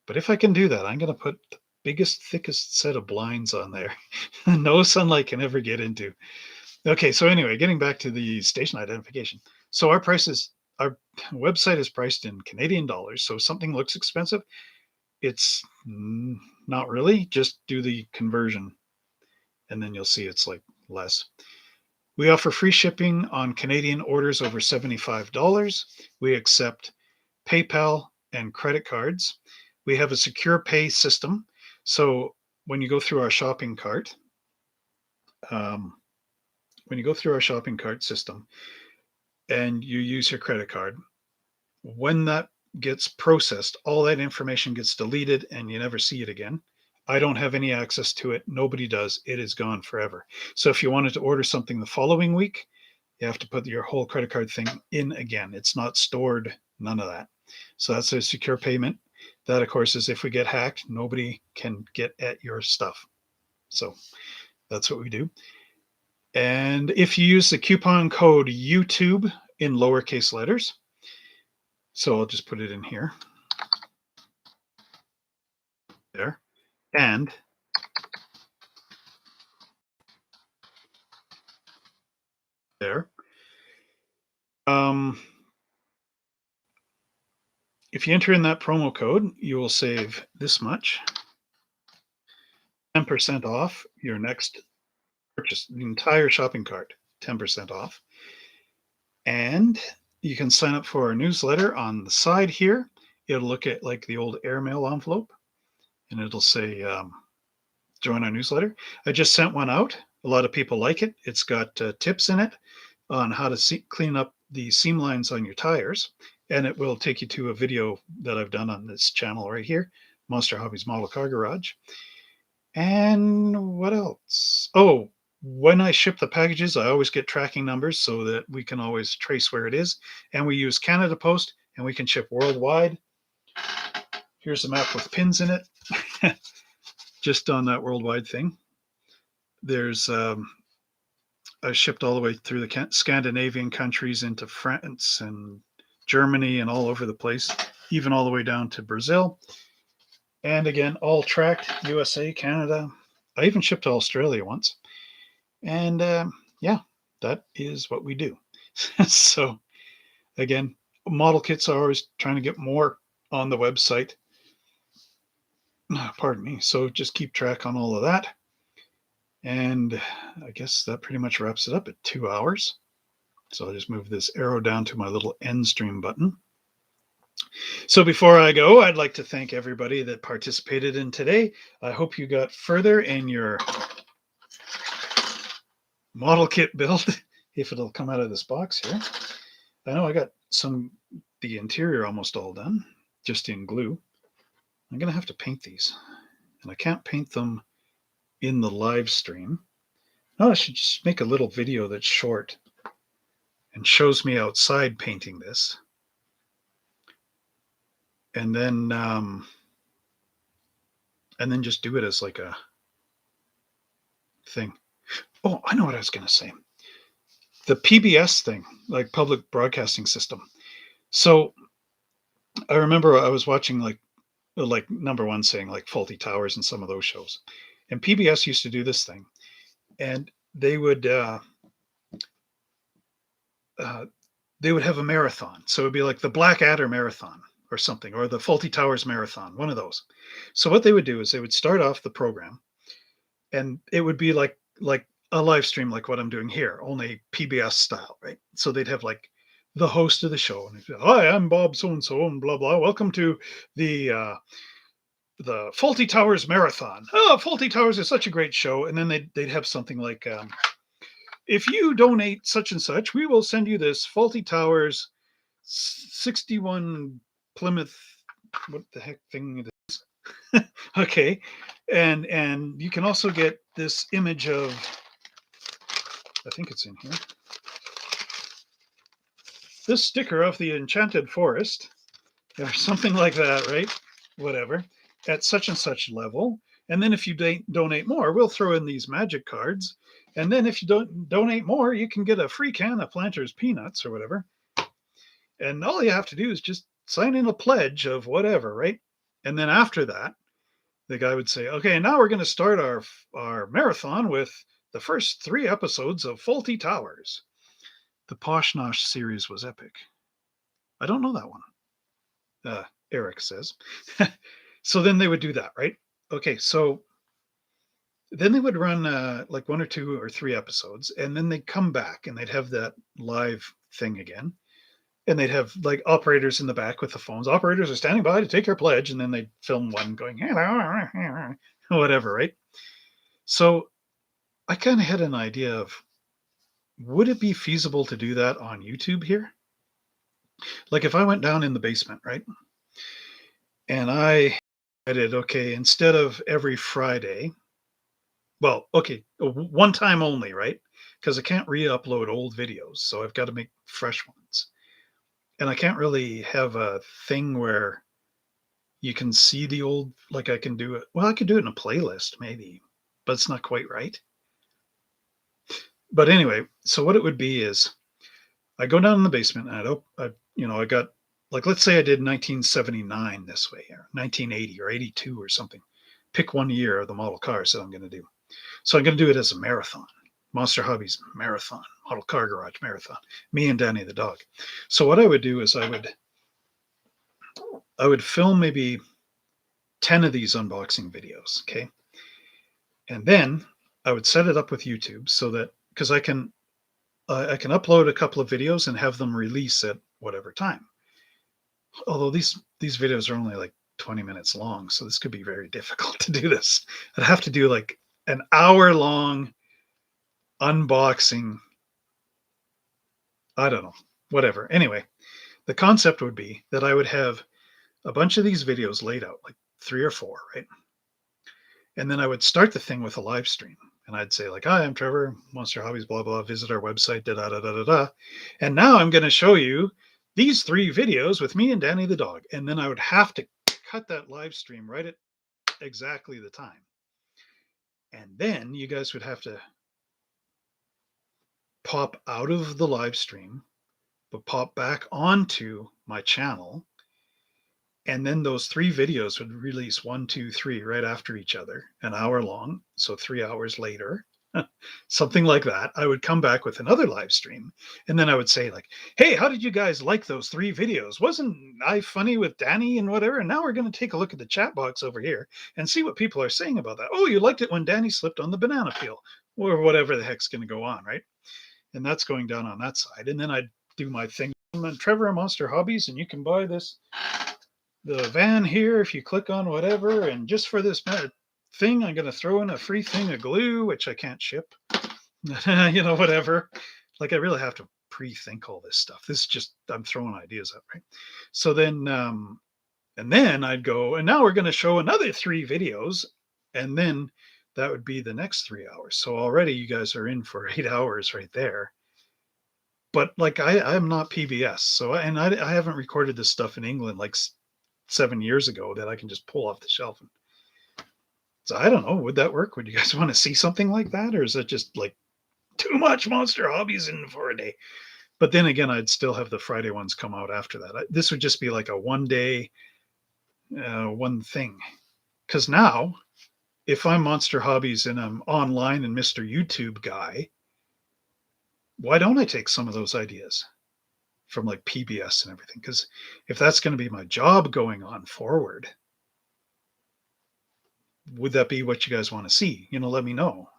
A: But if I can do that, I'm going to put the biggest, thickest set of blinds on there. No sunlight can ever get into. Okay, so anyway, getting back to the station identification. So our website is priced in Canadian dollars. So if something looks expensive, it's not really. Just do the conversion and then you'll see it's like less. We offer free shipping on Canadian orders over $75. We accept PayPal and credit cards. We have a secure pay system. So when you go through our shopping cart, system and you use your credit card, when that gets processed, all that information gets deleted and you never see it again. I don't have any access to it. Nobody does. It is gone forever. So if you wanted to order something the following week, you have to put your whole credit card thing in again. It's not stored, none of that. So that's a secure payment. That, of course, is if we get hacked, nobody can get at your stuff. So that's what we do. And if you use the coupon code YouTube in lowercase letters, so I'll just put it in here, there, and there. If you enter in that promo code, you will save this much, 10% off your next purchase, the entire shopping cart, 10% off. And you can sign up for our newsletter on the side here. It'll look at like the old airmail envelope and it'll say, join our newsletter. I just sent one out. A lot of people like it. It's got tips in it on how to clean up the seam lines on your tires, and it will take you to a video that I've done on this channel right here, Monster Hobbies Model Car Garage. And what else? Oh, when I ship the packages, I always get tracking numbers so that we can always trace where it is. And we use Canada Post, and we can ship worldwide. Here's a map with pins in it, just on that worldwide thing. There's I shipped all the way through the Scandinavian countries into France and Germany and all over the place, even all the way down to Brazil. And again, all tracked, USA, Canada. I even shipped to Australia once. And yeah, that is what we do. So again, model kits are always trying to get more on the website. Pardon me. So just keep track on all of that. And I guess that pretty much wraps it up at 2 hours. So I'll just move this arrow down to my little end stream button. So before I go, I'd like to thank everybody that participated in today. I hope you got further in your model kit build, if it'll come out of this box here. I know I got the interior almost all done, just in glue. I'm going to have to paint these, and I can't paint them in the live stream. No, I should just make a little video that's short and shows me outside painting this. And then just do it as like a thing. Oh, I know what I was going to say. The PBS thing, like public broadcasting system. So I remember I was watching like number one saying like Faulty Towers and some of those shows, and PBS used to do this thing, and they would have a marathon. So it'd be like the Blackadder Marathon or something, or the Faulty Towers Marathon, one of those. So what they would do is they would start off the program, and it would be like a live stream like what I'm doing here, only PBS style, right? So they'd have like the host of the show, and hi, I'm Bob so and so, and blah blah. Welcome to the Faulty Towers Marathon. Oh, Faulty Towers is such a great show. And then they'd have something like, if you donate such and such, we will send you this Faulty Towers 61 Plymouth, what the heck thing it is. Okay. And you can also get this image of, I think it's in here, this sticker of the Enchanted Forest or something like that, right? Whatever, at such and such level. And then if you donate more, we'll throw in these magic cards. And then if you don't donate more, you can get a free can of Planters Peanuts or whatever. And all you have to do is just sign in a pledge of whatever, right? And then after that, the guy would say, okay, now we're going to start our marathon with the first 3 episodes of Faulty Towers. The Posh Nosh series was epic. I don't know that one. Eric says. So then they would do that, right? Okay, so then they would run like 1 or 2 or 3 episodes, and then they'd come back and they'd have that live thing again. And they'd have like operators in the back with the phones. Operators are standing by to take your pledge, and then they'd film one going, whatever, right? So I kind of had an idea of, would it be feasible to do that on YouTube here? Like if I went down in the basement, right? And I did, okay, instead of every Friday, well, okay, one time only, right? Because I can't re-upload old videos, so I've got to make fresh ones. And I can't really have a thing where you can see the old, like I can do it. Well, I could do it in a playlist maybe, but it's not quite right. But anyway, so what it would be is I go down in the basement and I got, like, let's say I did 1979 this way, or 1980 or 82 or something. Pick one year of the model cars that I'm going to do. So I'm going to do it as a marathon, Monster Hobbies Marathon, Model Car Garage Marathon, me and Danny the dog. So what I would do is I would film maybe 10 of these unboxing videos, okay? And then I would set it up with YouTube so that, because I can upload a couple of videos and have them release at whatever time. Although these videos are only like 20 minutes long, so this could be very difficult to do this. I'd have to do like an hour-long unboxing, I don't know, whatever. Anyway, the concept would be that I would have a bunch of these videos laid out, like 3 or 4, right? And then I would start the thing with a live stream. And I'd say, like, hi, I'm Trevor, Monster Hobbies, blah, blah, visit our website, da da da da da da. And now I'm going to show you these 3 videos with me and Danny the dog. And then I would have to cut that live stream right at exactly the time. And then you guys would have to pop out of the live stream, but pop back onto my channel. And then those 3 videos would release 1, 2, 3 right after each other, an hour long. So 3 hours later, something like that, I would come back with another live stream. And then I would say, like, hey, how did you guys like those 3 videos? Wasn't I funny with Danny and whatever? And now we're going to take a look at the chat box over here and see what people are saying about that. Oh, you liked it when Danny slipped on the banana peel, or whatever the heck's going to go on, right? And that's going down on that side. And then I'd do my thing. I'm Trevor Monster Hobbies, and you can buy the van here if you click on whatever. And just for this thing, I'm going to throw in a free thing of glue, which I can't ship. Whatever. Like, I really have to pre-think all this stuff. This is just, I'm throwing ideas out, right? So then, and then I'd go, and now we're going to show another 3 videos. And then that would be the next 3 hours. So already you guys are in for 8 hours right there. But like, I'm not PBS. So, and I haven't recorded this stuff in England like 7 years ago that I can just pull off the shelf. So I don't know, would that work? Would you guys want to see something like that? Or is it just like too much Monster Hobbies in for a day? But then again, I'd still have the Friday ones come out after that. This would just be like a one day, one thing. Because now, if I'm Monster Hobbies and I'm online and Mr. YouTube guy, why don't I take some of those ideas from like PBS and everything? Because if that's going to be my job going on forward, would that be what you guys want to see? Let me know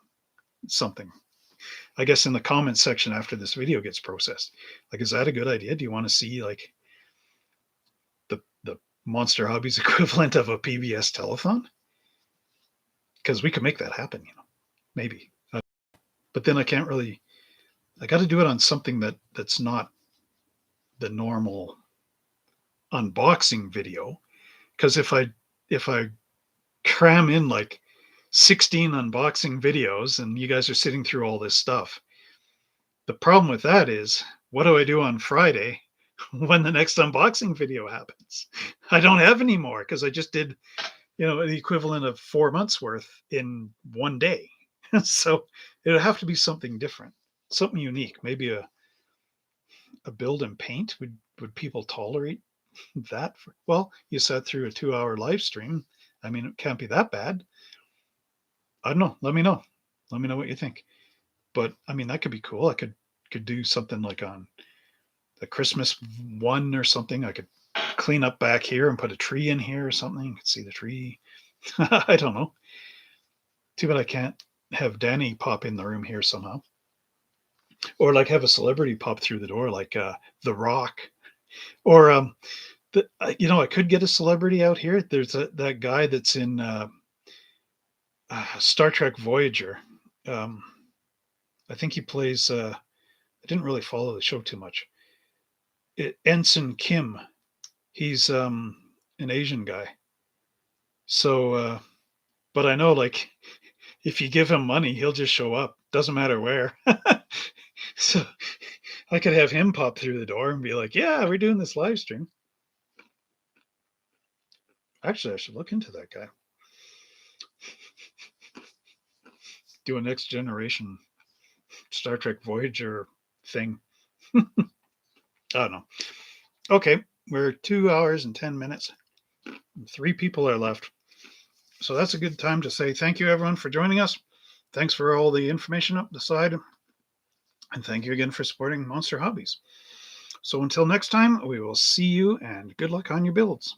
A: something. I guess in the comments section after this video gets processed. Like, is that a good idea? Do you want to see like the Monster Hobbies equivalent of a PBS telethon? Because we could make that happen, maybe. But then I can't really. I got to do it on something that's not the normal unboxing video. Because if I cram in like 16 unboxing videos and you guys are sitting through all this stuff, the problem with that is, what do I do on Friday when the next unboxing video happens? I don't have any more because I just did, the equivalent of 4 months worth in one day. So it would have to be something different, something unique, maybe a build and paint. Would people tolerate that? Well, you sat through a 2-hour live stream. I mean, it can't be that bad. I don't know. Let me know what you think. But I mean, that could be cool. I could do something like on the Christmas one or something. I could clean up back here and put a tree in here or something. You could see the tree. I don't know. Too bad I can't have Danny pop in the room here somehow. Or like have a celebrity pop through the door, like The Rock. Or I could get a celebrity out here. There's that guy that's in Star Trek Voyager. I think he plays. I didn't really follow the show too much. Ensign Kim. He's an Asian guy. So, but I know, like, if you give him money, he'll just show up. Doesn't matter where. So I could have him pop through the door and be like, "Yeah, we're doing this live stream." Actually, I should look into that guy. Do a next generation Star Trek Voyager thing. I don't know. Okay, we're 2 hours and 10 minutes. 3 people are left. So that's a good time to say thank you, everyone, for joining us. Thanks for all the information up the side. And thank you again for supporting Monster Hobbies. So until next time, we will see you, and good luck on your builds.